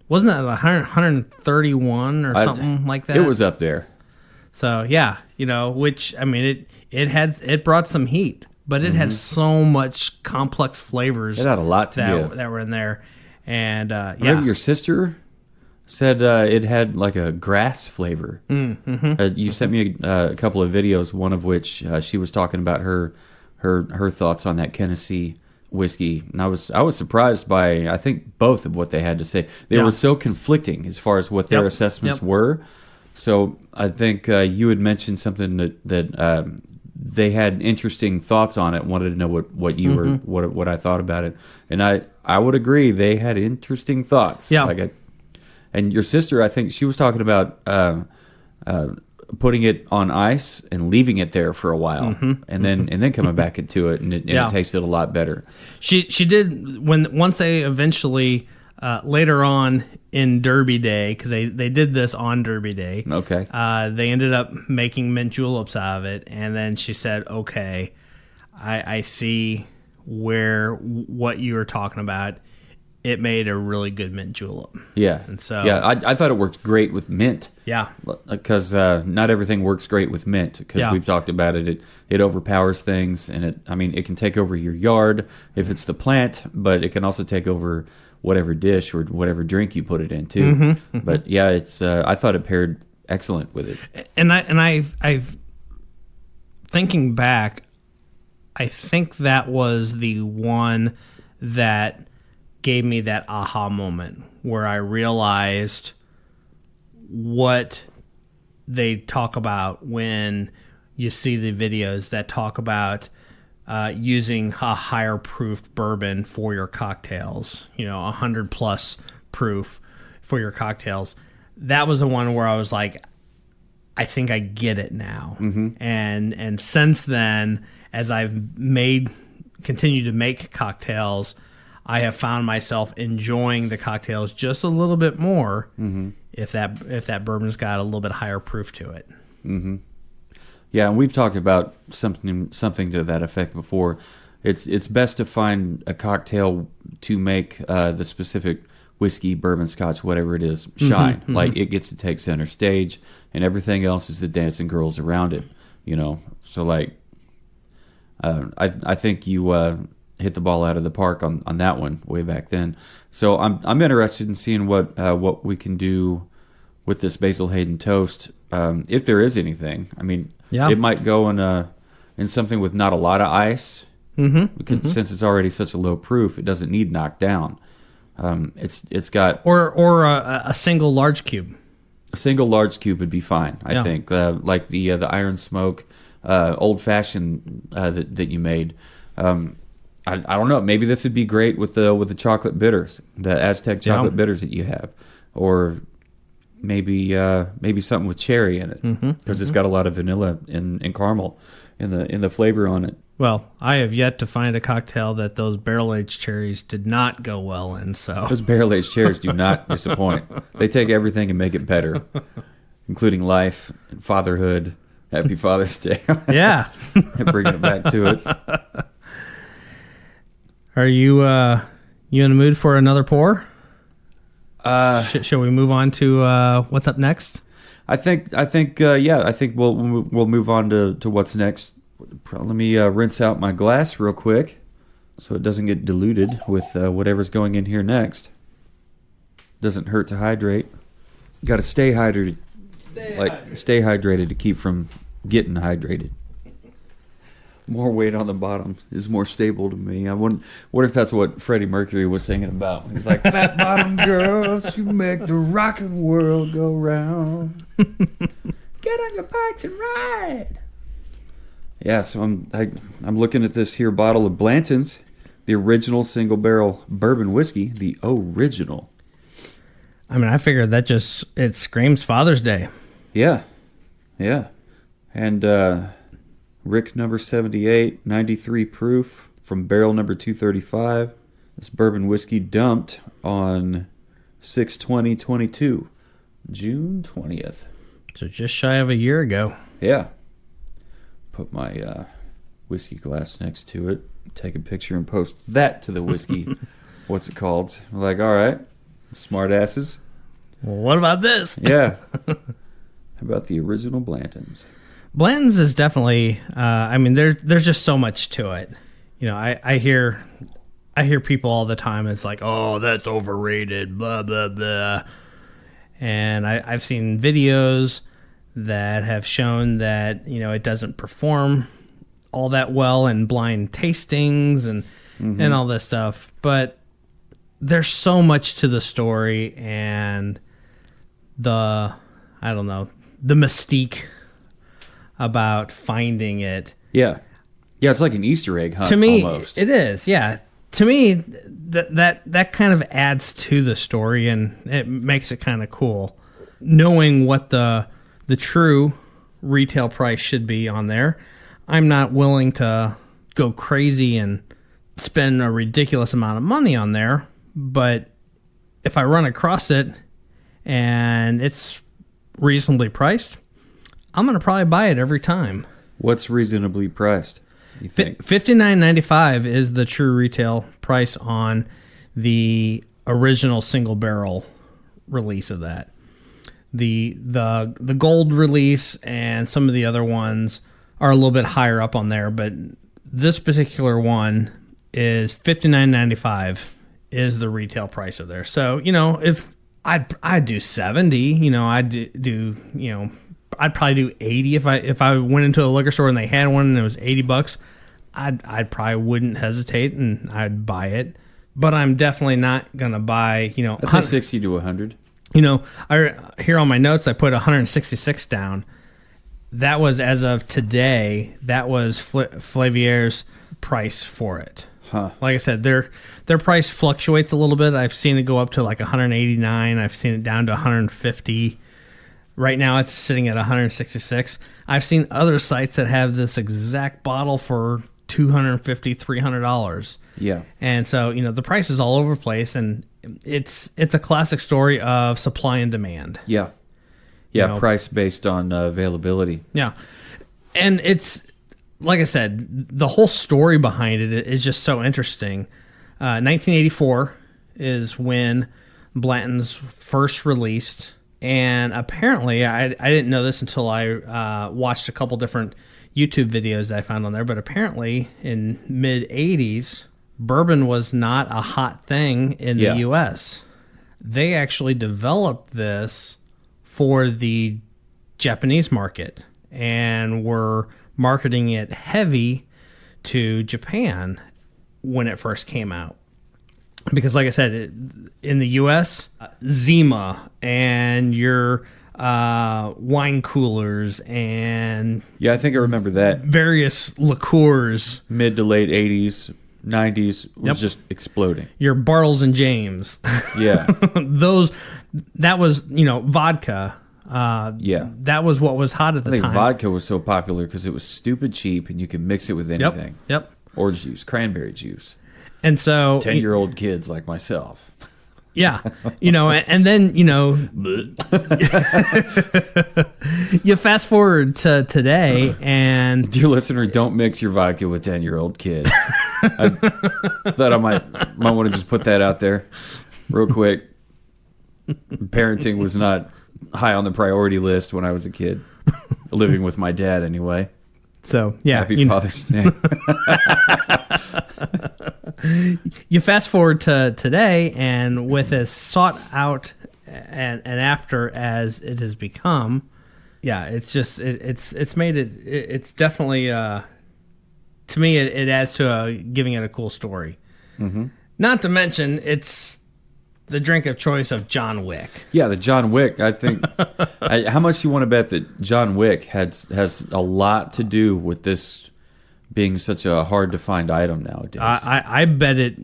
Wasn't that 131 or something like that? It was up there. So yeah, you know, which I mean, it brought some heat, but it had so much complex flavors. It had a lot to give that were in there, and Remember your sister said it had like a grass flavor. You sent me a couple of videos, one of which she was talking about her thoughts on that Tennessee whiskey, and I was surprised by, I think, both of what they had to say. They were so conflicting as far as what their assessments were. So I think you had mentioned something that they had interesting thoughts on it. Wanted to know what you were what I thought about it, and I would agree they had interesting thoughts. Yeah. And your sister, I think she was talking about putting it on ice and leaving it there for a while, and then coming back into it, and it tasted a lot better. She did once they eventually later on in Derby Day, because they did this on Derby Day. Okay. They ended up making mint juleps out of it, and then she said, "Okay, I see what you were talking about. It made a really good mint julep." Yeah. And so I thought it worked great with mint. Yeah. Because not everything works great with mint, because we've talked about it. It overpowers things, and it can take over your yard if it's the plant, but it can also take over whatever dish or whatever drink you put it into. But yeah, it's I thought it paired excellent with it. And I've thinking back, I think that was the one that gave me that aha moment where I realized what they talk about when you see the videos that talk about using a higher proof bourbon for your cocktails, 100 plus proof for your cocktails. That was the one where I was like, I think I get it now. And since then, as I've continued to make cocktails, I have found myself enjoying the cocktails just a little bit more if that bourbon's got a little bit higher proof to it. Yeah, and we've talked about something to that effect before. It's best to find a cocktail to make the specific whiskey, bourbon, scotch, whatever it is, shine. Like it gets to take center stage, and everything else is the dancing girls around it. So like, I think you hit the ball out of the park on that one way back then. So I'm interested in seeing what we can do with this Basil Hayden Toast, if there is anything. I mean, it might go in something with not a lot of ice, because since it's already such a low proof, it doesn't need knocked down. It's got or a single large cube. A single large cube would be fine, I think. Like the Iron Smoke old fashioned that you made. I don't know. Maybe this would be great with the chocolate bitters, the Aztec chocolate bitters that you have, or maybe something with cherry in it, because it's got a lot of vanilla and caramel in the flavor on it. Well, I have yet to find a cocktail that those barrel-aged cherries did not go well in. So those barrel-aged cherries do not disappoint. They take everything and make it better, including life and fatherhood. Happy Father's Day. Yeah, bringing it back to it. Are you in the mood for another pour? Shall we move on to what's up next? I think we'll move on to what's next. Let me rinse out my glass real quick so it doesn't get diluted with whatever's going in here next. Doesn't hurt to hydrate. Got to stay hydrated. Stay hydrated to keep from getting hydrated. More weight on the bottom is more stable to me. I wonder if that's what Freddie Mercury was singing about. He's like, fat bottom girls, you make the rockin' world go round. Get on your bikes and ride. Yeah, so I'm looking at this here bottle of Blanton's, the original single barrel bourbon whiskey, the original. I mean, I figured it screams Father's Day. Yeah. And Rick number 78, 93 proof from barrel number 235. This bourbon whiskey dumped on 6/20/22, June 20th. So just shy of a year ago. Yeah. Put my whiskey glass next to it, take a picture and post that to the whiskey. What's it called? We're like, all right, smart asses. Well, what about this? Yeah. How about the original Blantons? Blanton's is definitely, there's just so much to it. You know, I hear people all the time. It's like, oh, that's overrated, blah, blah, blah. And I've seen videos that have shown that, you know, it doesn't perform all that well in blind tastings and all this stuff. But there's so much to the story and the mystique about finding it. Yeah. Yeah, it's like an Easter egg hunt to me, almost. It is, yeah. To me, that kind of adds to the story and it makes it kind of cool. Knowing what the true retail price should be on there, I'm not willing to go crazy and spend a ridiculous amount of money on there. But if I run across it and it's reasonably priced, I'm going to probably buy it every time. What's reasonably priced, you think? $59.95 is the true retail price on the original single barrel release of that. The gold release and some of the other ones are a little bit higher up on there, but this particular one is $59.95 is the retail price of there. So, you know, if I'd do 70, you know, I'd probably do 80 if I went into a liquor store and they had one and it was $80. I'd probably wouldn't hesitate and I'd buy it. But I'm definitely not gonna buy, you know, I'd say 60 to 100. You know, here on my notes I put 166 down. That was as of today. That was Flavier's price for it. Huh. Like I said, their price fluctuates a little bit. I've seen it go up to like 189. I've seen it down to 150. Right now it's sitting at 166. I've seen other sites that have this exact bottle for $250, $300. Yeah. And so, you know, the price is all over the place, and it's a classic story of supply and demand. Yeah. Yeah, You know, price based on availability. Yeah. And it's, like I said, the whole story behind it is just so interesting. 1984 is when Blanton's first released. And apparently, I didn't know this until I watched a couple different YouTube videos that I found on there, but apparently in mid-'80s, bourbon was not a hot thing in the U.S. They actually developed this for the Japanese market and were marketing it heavy to Japan when it first came out. Because, like I said, in the U.S., Zima and your wine coolers and... Yeah, I think I remember that. Various liqueurs. Mid to late 80s, 90s was just exploding. Your Bartles and James. Yeah. That was, you know, vodka. That was what was hot at the time. I think vodka was so popular because it was stupid cheap and you could mix it with anything. Yep. Orange juice, cranberry juice. And so 10-year-old kids like myself. Yeah. You know, and then, you know, you fast forward to today and... Dear listener, don't mix your vodka with 10-year-old kids. I thought I might want to just put that out there real quick. Parenting was not high on the priority list when I was a kid. Living with my dad, anyway. So, yeah. Happy Father's Day. You fast forward to today, and with as sought out and after as it has become, it's just it's made it. It's definitely to me it adds to giving it a cool story. Mm-hmm. Not to mention it's the drink of choice of John Wick. Yeah, the John Wick. I think. How much do you want to bet that John Wick has a lot to do with this being such a hard to find item nowadays. I bet it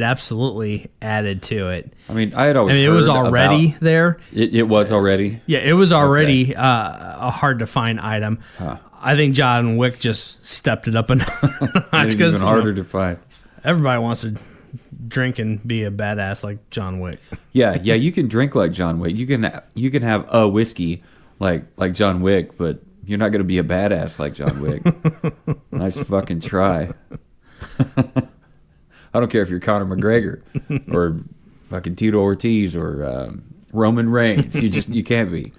absolutely added to it. I mean, I had always it heard was already about, there. It was already? Yeah, it was already a hard to find item. Huh. I think John Wick just stepped it up another notch. Even harder to find. Everybody wants to drink and be a badass like John Wick. Yeah, you can drink like John Wick. You can have a whiskey like John Wick, but you're not going to be a badass like John Wick. Nice fucking try. I don't care if you're Conor McGregor or fucking Tito Ortiz or Roman Reigns. You can't be.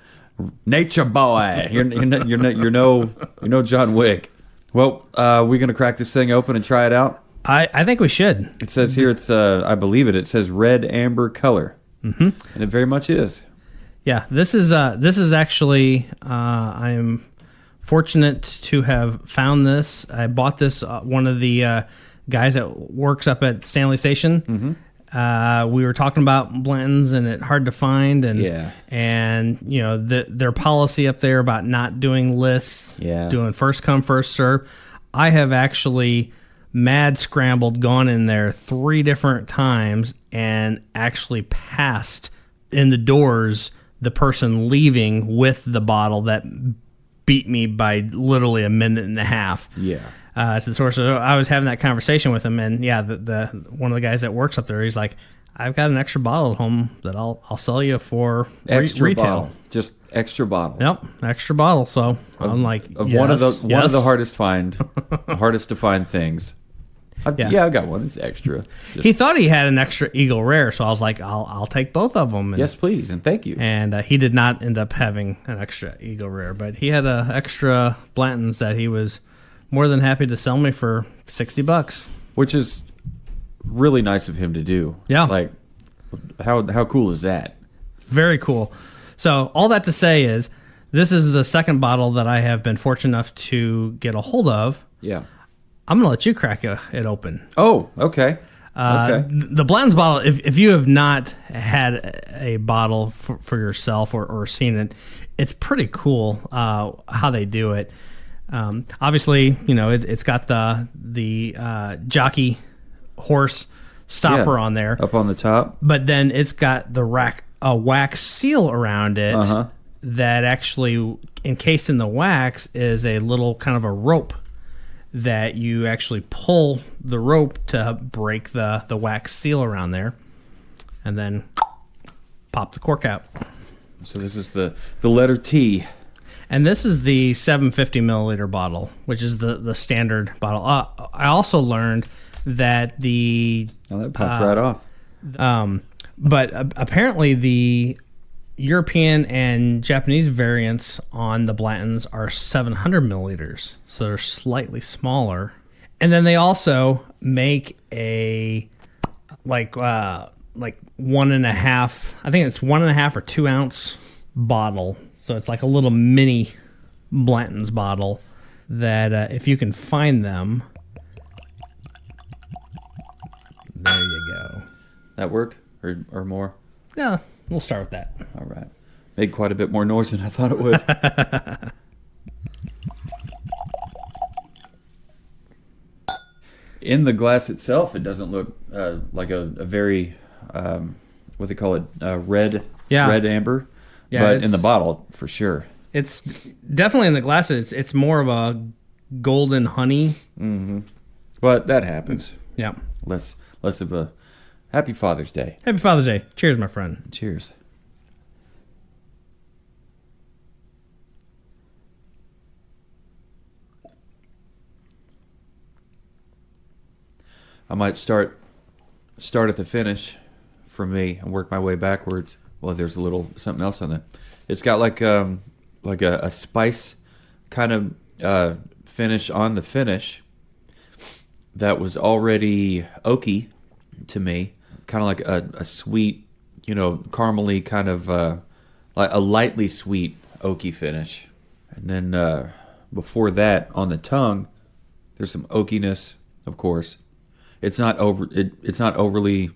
Nature boy. You're no John Wick. Well, we're going to crack this thing open and try it out. I think we should. It says here it's I believe it. It says red amber color, and it very much is. Yeah, this is actually I am fortunate to have found this. I bought this one of the guys that works up at Stanley Station. We were talking about Blantons and it hard to find, and you know their policy up there about not doing lists, doing first come first serve. I have actually mad scrambled, gone in there 3 different times, and actually passed in the doors the person leaving with the bottle that beat me by literally a minute and a half. To the source. So I was having that conversation with him, and the one of the guys that works up there, he's like, "I've got an extra bottle at home that I'll sell you for retail." Bottle. Just extra bottle. Yep, extra bottle. So I'm like, one of the hardest to find things. I've got one. It's extra. He thought he had an extra Eagle Rare, so I was like, I'll take both of them. And, yes, please, and thank you. And he did not end up having an extra Eagle Rare, but he had an extra Blantons that he was more than happy to sell me for $60, which is really nice of him to do. Yeah, like how cool is that? Very cool. So all that to say is, this is the second bottle that I have been fortunate enough to get a hold of. Yeah. I'm going to let you crack it open. Oh, okay. The Blanton's bottle, if you have not had a bottle for yourself or seen it, it's pretty cool how they do it. Obviously, you know, it's got the jockey horse stopper on there. Up on the top. But then it's got a wax seal around it that actually, encased in the wax, is a little kind of a rope that you actually pull the rope to break the wax seal around there, and then pop the cork out. So this is the letter T. And this is the 750 milliliter bottle, which is the standard bottle. I also learned that that pops right off. But apparently the European and Japanese variants on the Blantons are 700 milliliters, so they're slightly smaller. And then they also make a like 1.5, I think it's 1.5 or 2 ounce bottle. So it's like a little mini Blanton's bottle that if you can find them, there you go. That work or more? Yeah. We'll start with that. All right. Made quite a bit more noise than I thought it would. In the glass itself, it doesn't look like a very, what they call it, red amber. Yeah, but in the bottle, for sure. It's definitely in the glass. It's more of a golden honey. Mm-hmm. But that happens. Yeah. Less of a... Happy Father's Day. Happy Father's Day. Cheers, my friend. Cheers. I might start at the finish for me and work my way backwards. Well, there's a little something else on it. It's got like a spice kind of finish on the finish that was already oaky to me. Kind of like a sweet, caramely kind of like a lightly sweet oaky finish. And then before that, on the tongue, there's some oakiness, of course. It's not overly.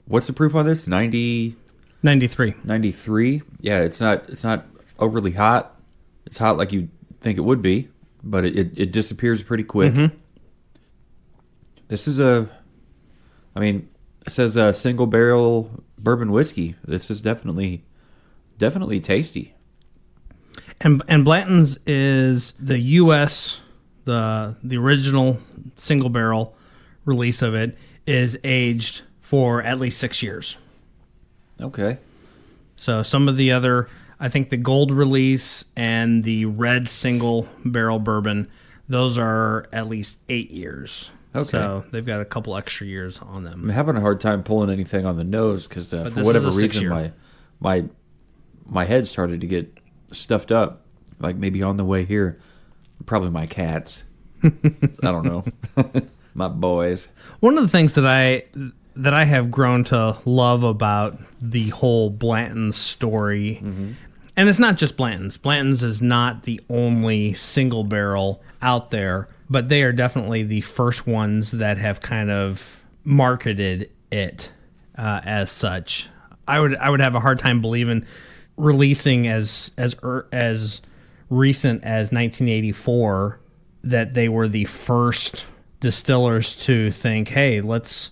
What's the proof on this? 93. 93. Yeah, it's not overly hot. It's hot like you think it would be, but it disappears pretty quick. This is it says a single barrel bourbon whiskey. This is definitely tasty. And Blanton's is the U.S. the original single barrel release of it is aged for at least 6 years. Okay. So some of the other, I think the gold release and the red single barrel bourbon, those are at least 8 years. Okay. So they've got a couple extra years on them. I'm having a hard time pulling anything on the nose because for whatever reason my head started to get stuffed up, like maybe on the way here. Probably my cats. I don't know. My boys. One of the things that I have grown to love about the whole Blanton's story, and it's not just Blanton's. Blanton's is not the only single barrel out there, but they are definitely the first ones that have kind of marketed it as such. I would have a hard time believing releasing as recent as 1984 that they were the first distillers to think, hey, let's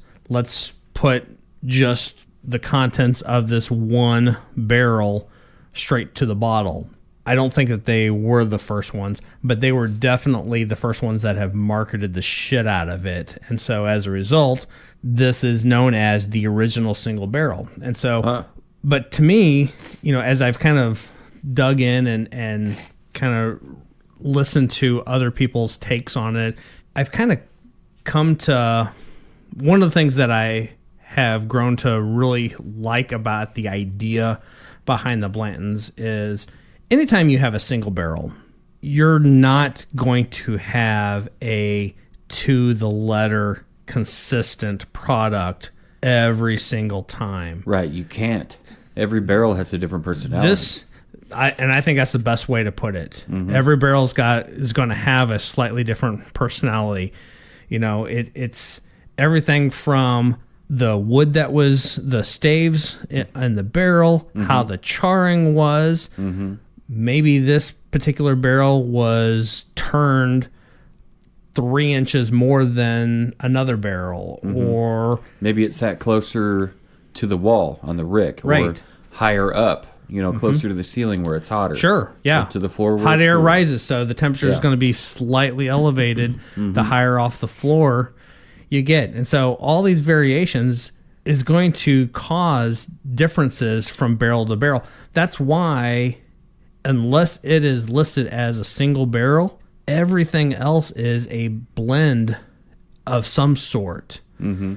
put just the contents of this one barrel straight to the bottle. I don't think that they were the first ones, but they were definitely the first ones that have marketed the shit out of it. And so as a result, this is known as the original single barrel. And so, but to me, as I've kind of dug in and kind of listened to other people's takes on it, I've kind of come to one of the things that I have grown to really like about the idea behind the Blantons is anytime you have a single barrel, you're not going to have a to the letter consistent product every single time. Right, you can't. Every barrel has a different personality. I think that's the best way to put it. Every barrel is going to have a slightly different personality. It's everything from the wood that was the staves in the barrel, how the charring was. Maybe this particular barrel was turned 3 inches more than another barrel, or maybe it sat closer to the wall on the rick, or higher up. Closer to the ceiling where it's hotter. Sure, yeah. To the floor where hot air rises, so the temperature is going to be slightly elevated the higher off the floor you get. And so all these variations is going to cause differences from barrel to barrel. That's why, unless it is listed as a single barrel, everything else is a blend of some sort.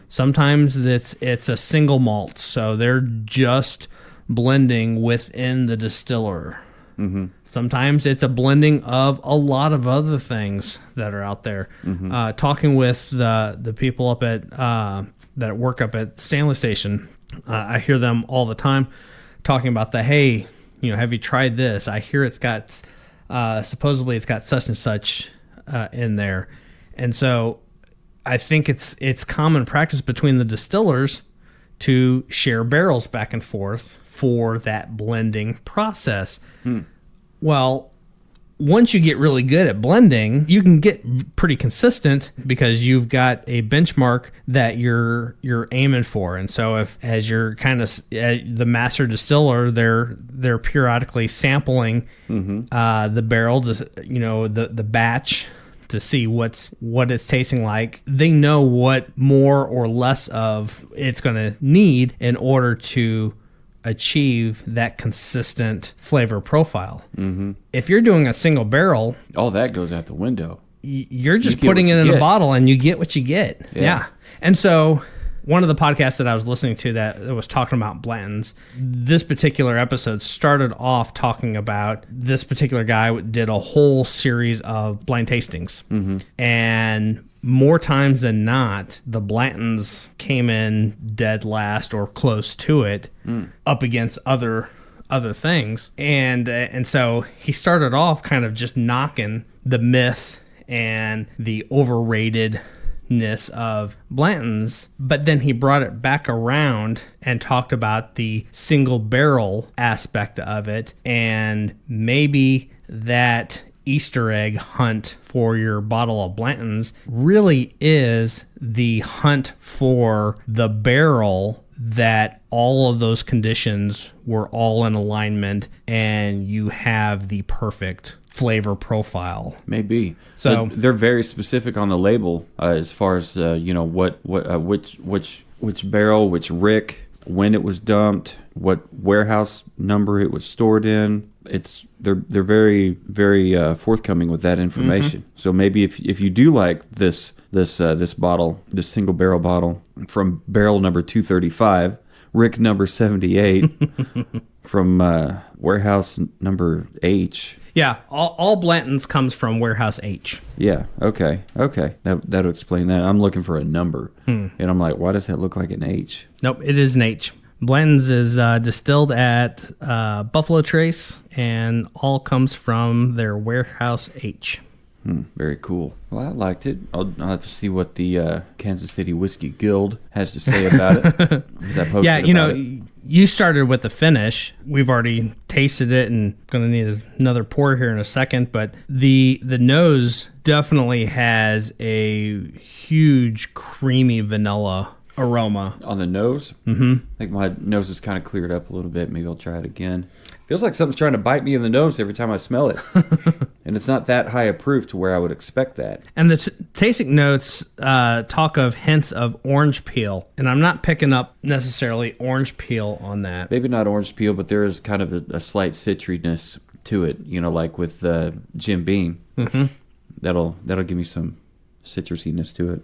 Sometimes it's a single malt, so they're just blending within the distiller. Sometimes it's a blending of a lot of other things that are out there. Talking with the people up at that work up at Stanley Station, I hear them all the time talking about hey, have you tried this? I hear it's got supposedly it's got such and such in there, and so I think it's common practice between the distillers to share barrels back and forth for that blending process. Well, once you get really good at blending, you can get pretty consistent because you've got a benchmark that you're aiming for. And so as you're kind of the master distiller, they're periodically sampling the barrel, the batch, to see what it's tasting like. They know what more or less of it's going to need in order to achieve that consistent flavor profile. If you're doing a single barrel, all that goes out the window. You're just putting it in a bottle and you get what you get. Yeah. And so one of the podcasts that I was listening to that was talking about Blanton's, this particular episode started off talking about this particular guy did a whole series of blind tastings. And more times than not, the Blantons came in dead last or close to it, up against other things. And so he started off kind of just knocking the myth and the overratedness of Blanton's, but then he brought it back around and talked about the single barrel aspect of it, and maybe that Easter egg hunt for your bottle of Blanton's really is the hunt for the barrel that all of those conditions were all in alignment and you have the perfect flavor profile. Maybe. So but they're very specific on the label as far as which barrel, which rick, when it was dumped, what warehouse number it was stored in. They're very, very forthcoming with that information. Mm-hmm. So maybe if you do like this bottle, this single barrel bottle from barrel number 235, rick number 78, from warehouse number H. Yeah, all Blanton's comes from warehouse H. Yeah, okay. That'll explain that. I'm looking for a number, and I'm like, why does that look like an H? Nope, it is an H. Blanton's is distilled at Buffalo Trace, and all comes from their warehouse H. Very cool. Well, I liked it. I'll have to see what the Kansas City Whiskey Guild has to say about it. Yeah, you started with the finish. We've already tasted it and going to need another pour here in a second. But the nose definitely has a huge creamy vanilla aroma. On the nose? Mm-hmm. I think my nose is kind of cleared up a little bit. Maybe I'll try it again. Feels like something's trying to bite me in the nose every time I smell it. And it's not that high a proof to where I would expect that. And the tasting notes talk of hints of orange peel. And I'm not picking up necessarily orange peel on that. Maybe not orange peel, but there is kind of a slight citriness to it, like with Jim Beam. Mm-hmm. That'll give me some citrusiness to it.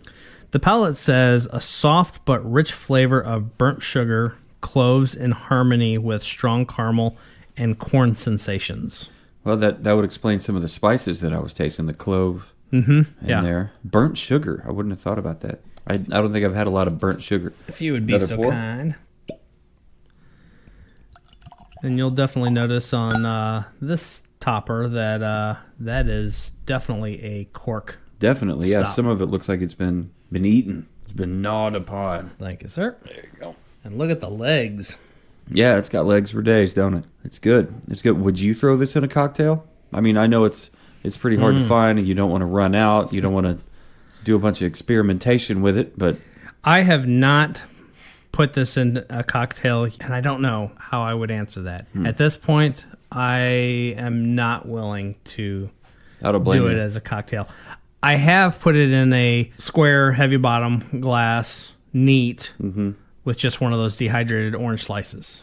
The palate says a soft but rich flavor of burnt sugar, cloves in harmony with strong caramel and corn sensations. Well, that would explain some of the spices that I was tasting. The clove in there. Burnt sugar. I wouldn't have thought about that. I don't think I've had a lot of burnt sugar. If you would be so kind. And you'll definitely notice on this topper that is definitely a cork. Definitely, yeah. Stop. Some of it looks like it's been eaten. It's been gnawed upon. Thank you, sir. There you go. And look at the legs. Yeah, it's got legs for days, don't it? It's good. It's good. Would you throw this in a cocktail? I mean, I know it's pretty hard to find, and you don't want to run out. You don't want to do a bunch of experimentation with it, but I have not put this in a cocktail, and I don't know how I would answer that. At this point, I am not willing to do it as a cocktail. I have put it in a square, heavy bottom glass, neat, with just one of those dehydrated orange slices.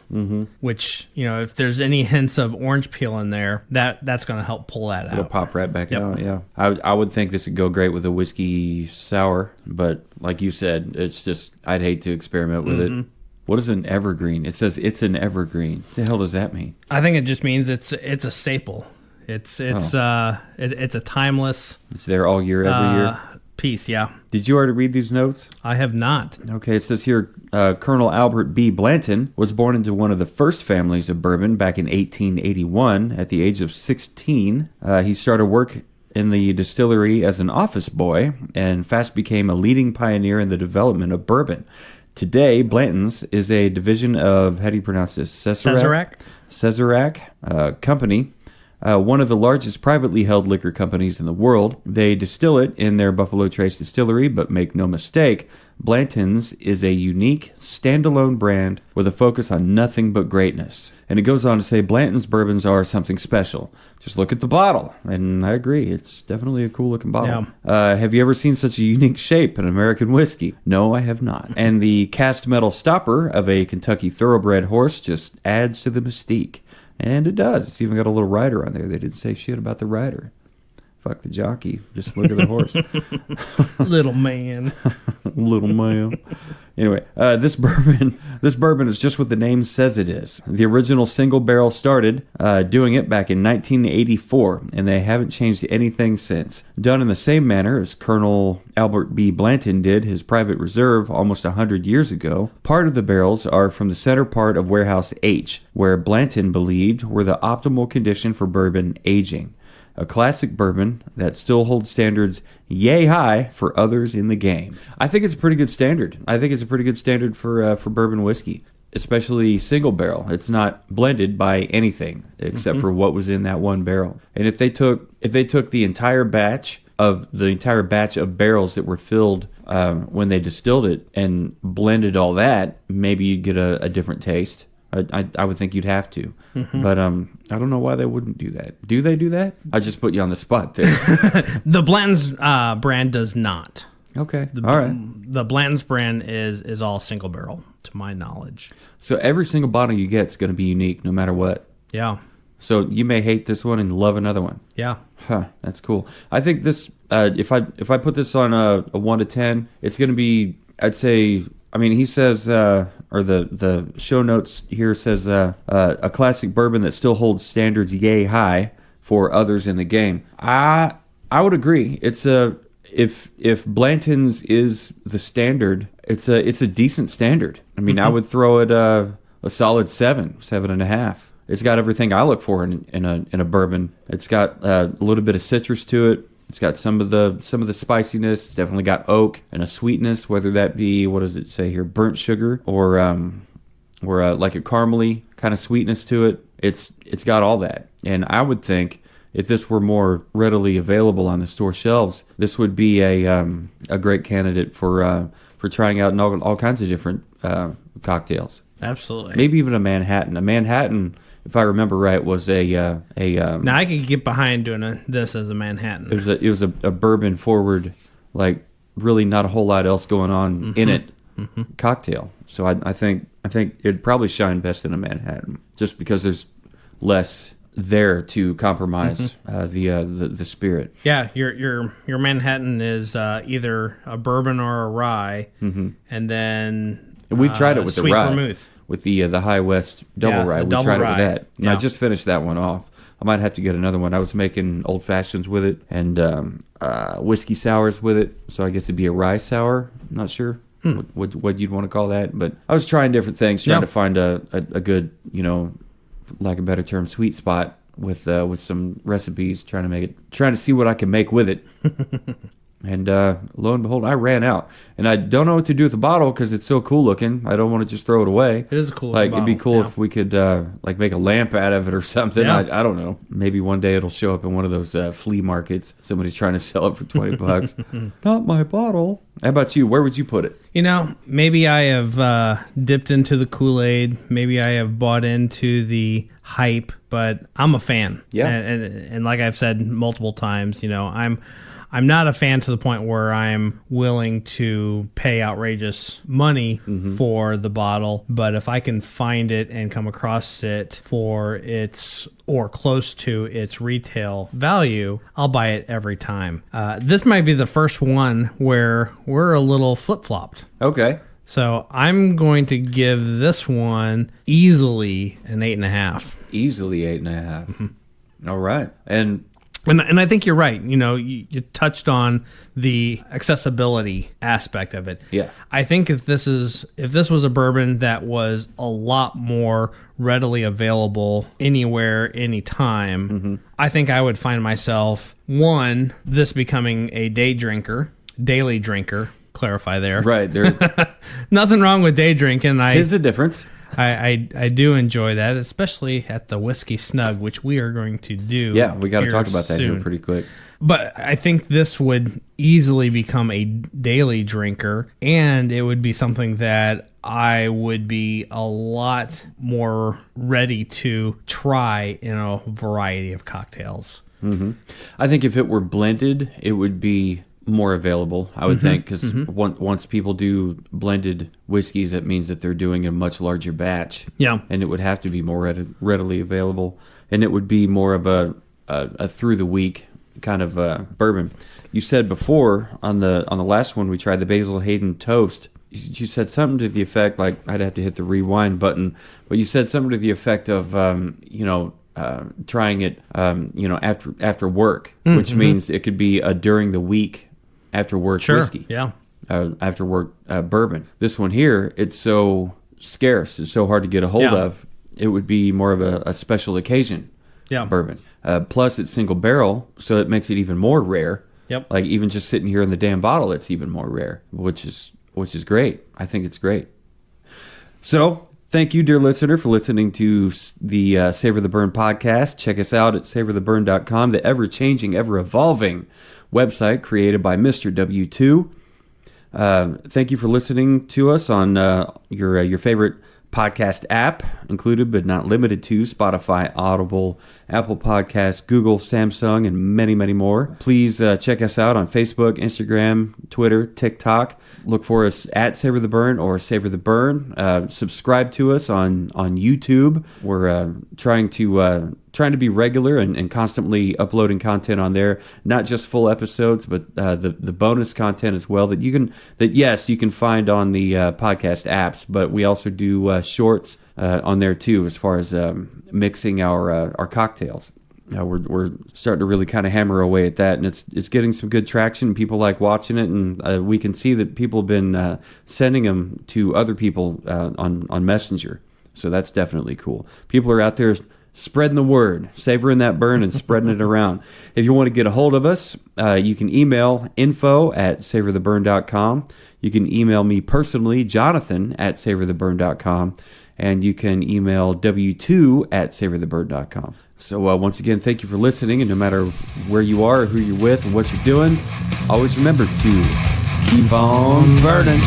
Which, if there's any hints of orange peel in there, that's going to help pull that out. It'll pop right back out, yeah. I would think this would go great with a whiskey sour, but like you said, it's just, I'd hate to experiment with it. What is an evergreen? It says it's an evergreen. What the hell does that mean? I think it just means it's a staple. It's a timeless. It's there all year, every year. Piece, yeah. Did you already read these notes? I have not. Okay, it says here, Colonel Albert B. Blanton was born into one of the first families of bourbon back in 1881. At the age of 16, he started work in the distillery as an office boy and fast became a leading pioneer in the development of bourbon. Today, Blanton's is a division of, how do you pronounce this? Sazerac Company. One of the largest privately held liquor companies in the world. They distill it in their Buffalo Trace distillery, but make no mistake, Blanton's is a unique, standalone brand with a focus on nothing but greatness. And it goes on to say Blanton's bourbons are something special. Just look at the bottle. And I agree, it's definitely a cool looking bottle. Yeah. Have you ever seen such a unique shape in American whiskey? No, I have not. And the cast metal stopper of a Kentucky thoroughbred horse just adds to the mystique. And it does. It's even got a little rider on there. They didn't say shit about the rider. Fuck the jockey. Just look at the horse. Little man. Little man. Anyway, this bourbon is just what the name says it is. The original single barrel started doing it back in 1984, and they haven't changed anything since. Done in the same manner as Colonel Albert B. Blanton did his private reserve almost 100 years ago. Part of the barrels are from the center part of Warehouse H, where Blanton believed were the optimal condition for bourbon aging. A classic bourbon that still holds standards yay high for others in the game. I think it's a pretty good standard. I think it's a pretty good standard for bourbon whiskey. especially single barrel. It's not blended by anything except for what was in that one barrel. And if they took the entire batch of barrels that were filled when they distilled it and blended all that, maybe you'd get a different taste. I would think you'd have to. But I don't know why they wouldn't do that. Do they do that? I just put you on the spot there. The Blanton's brand does not. Okay. All right. The Blanton's brand is all single barrel, to my knowledge. So every single bottle you get is going to be unique no matter what. Yeah. So you may hate this one and love another one. Yeah. Huh, that's cool. I think this, if I put this on a 1 to 10, it's going to be, I'd say, I mean, he says, or the show notes here says, a classic bourbon that still holds standards yay high for others in the game. I would agree. It's if Blanton's is the standard, it's a decent standard. I mean, I would throw it a solid 7.5. It's got everything I look for in a bourbon. It's got a little bit of citrus to it. It's got some of the spiciness. It's definitely got oak and a sweetness, whether that be, what does it say here, burnt sugar or like a caramely kind of sweetness to it. It's got all that. And I would think if this were more readily available on the store shelves, this would be a great candidate for trying out in all kinds of different cocktails. Absolutely. Maybe even a Manhattan. A Manhattan, if I remember right, was now I could get behind doing this as a Manhattan. It was a bourbon forward, like really not a whole lot else going on in it cocktail. So I think it'd probably shine best in a Manhattan, just because there's less there to compromise the spirit. Yeah, your Manhattan is either a bourbon or a rye, and then we've tried it with the sweet rye. vermouth. With the High West double rye. We tried it with that. And Yeah. I just finished that one off. I might have to get another one. I was making old fashions with it and whiskey sours with it. So I guess it'd be a rye sour. I'm not sure what you'd want to call that. But I was trying different things, trying to find a good, like a better term, sweet spot with some recipes, trying to see what I can make with it. And lo and behold, I ran out. And I don't know what to do with the bottle because it's so cool looking. I don't want to just throw it away. It is a cool Like, bottle. it'd be cool Yeah. if we could make a lamp out of it or something. Yeah. I don't know. Maybe one day it'll show up in one of those flea markets. Somebody's trying to sell it for $20. Not my bottle. How about you? Where would you put it? Maybe I have dipped into the Kool-Aid. Maybe I have bought into the hype, but I'm a fan. Yeah. And like I've said multiple times, I'm not a fan to the point where I'm willing to pay outrageous money for the bottle, but if I can find it and come across it for its or close to its retail value, I'll buy it every time. This might be the first one where we're a little flip-flopped. Okay. So I'm going to give this one easily an 8.5. Easily 8.5. All right. And I think you're right. You touched on the accessibility aspect of it. Yeah. I think if this was a bourbon that was a lot more readily available anywhere, anytime, I think I would find myself, this becoming a daily drinker. Clarify there. right there. Nothing wrong with day drinking. Tis a difference. I do enjoy that, especially at the Whiskey Snug, which we are going to do. Yeah, we got to here talk about that soon. here pretty quick. But I think this would easily become a daily drinker, and it would be something that I would be a lot more ready to try in a variety of cocktails. I think if it were blended, it would be more available, I would think, because once people do blended whiskeys, it means that they're doing a much larger batch. Yeah. And it would have to be more readily available, and it would be more of a through the week kind of bourbon. You said before on the last one we tried, the Basil Hayden Toast, you said something to the effect, like, I'd have to hit the rewind button, but you said something to the effect of trying it after work, which means it could be a during the week after work whiskey. Yeah. After work bourbon. This one here, it's so scarce, it's so hard to get a hold of. It would be more of a special occasion bourbon. Plus, it's single barrel, so it makes it even more rare. Yep. Like, even just sitting here in the damn bottle, it's even more rare, which is great. I think it's great. So Thank you, dear listener, for listening to the Savor the Burn podcast. Check us out at savortheburn.com, the ever-changing, ever-evolving website created by Mr. W2. Thank you for listening to us on your favorite podcast app, included but not limited to Spotify, Audible, Apple Podcasts, Google, Samsung, and many, many more. Please check us out on Facebook, Instagram, Twitter, TikTok. Look for us at Savor the Burn or Savor the Burn. Subscribe to us on YouTube. We're trying to be regular and constantly uploading content on there. Not just full episodes, but the bonus content as well that you can find on the podcast apps. But we also do shorts on there too, as far as mixing our cocktails. We're starting to really kind of hammer away at that, and it's getting some good traction. People like watching it, and we can see that people have been sending them to other people on Messenger. So that's definitely cool. People are out there spreading the word, savoring that burn and spreading it around. If you want to get a hold of us, you can email info@savortheburn.com. You can email me personally, Jonathan@savortheburn.com, and you can email W2@savortheburn.com. So once again, thank you for listening, and no matter where you are, or who you're with, or what you're doing, always remember to keep on burning.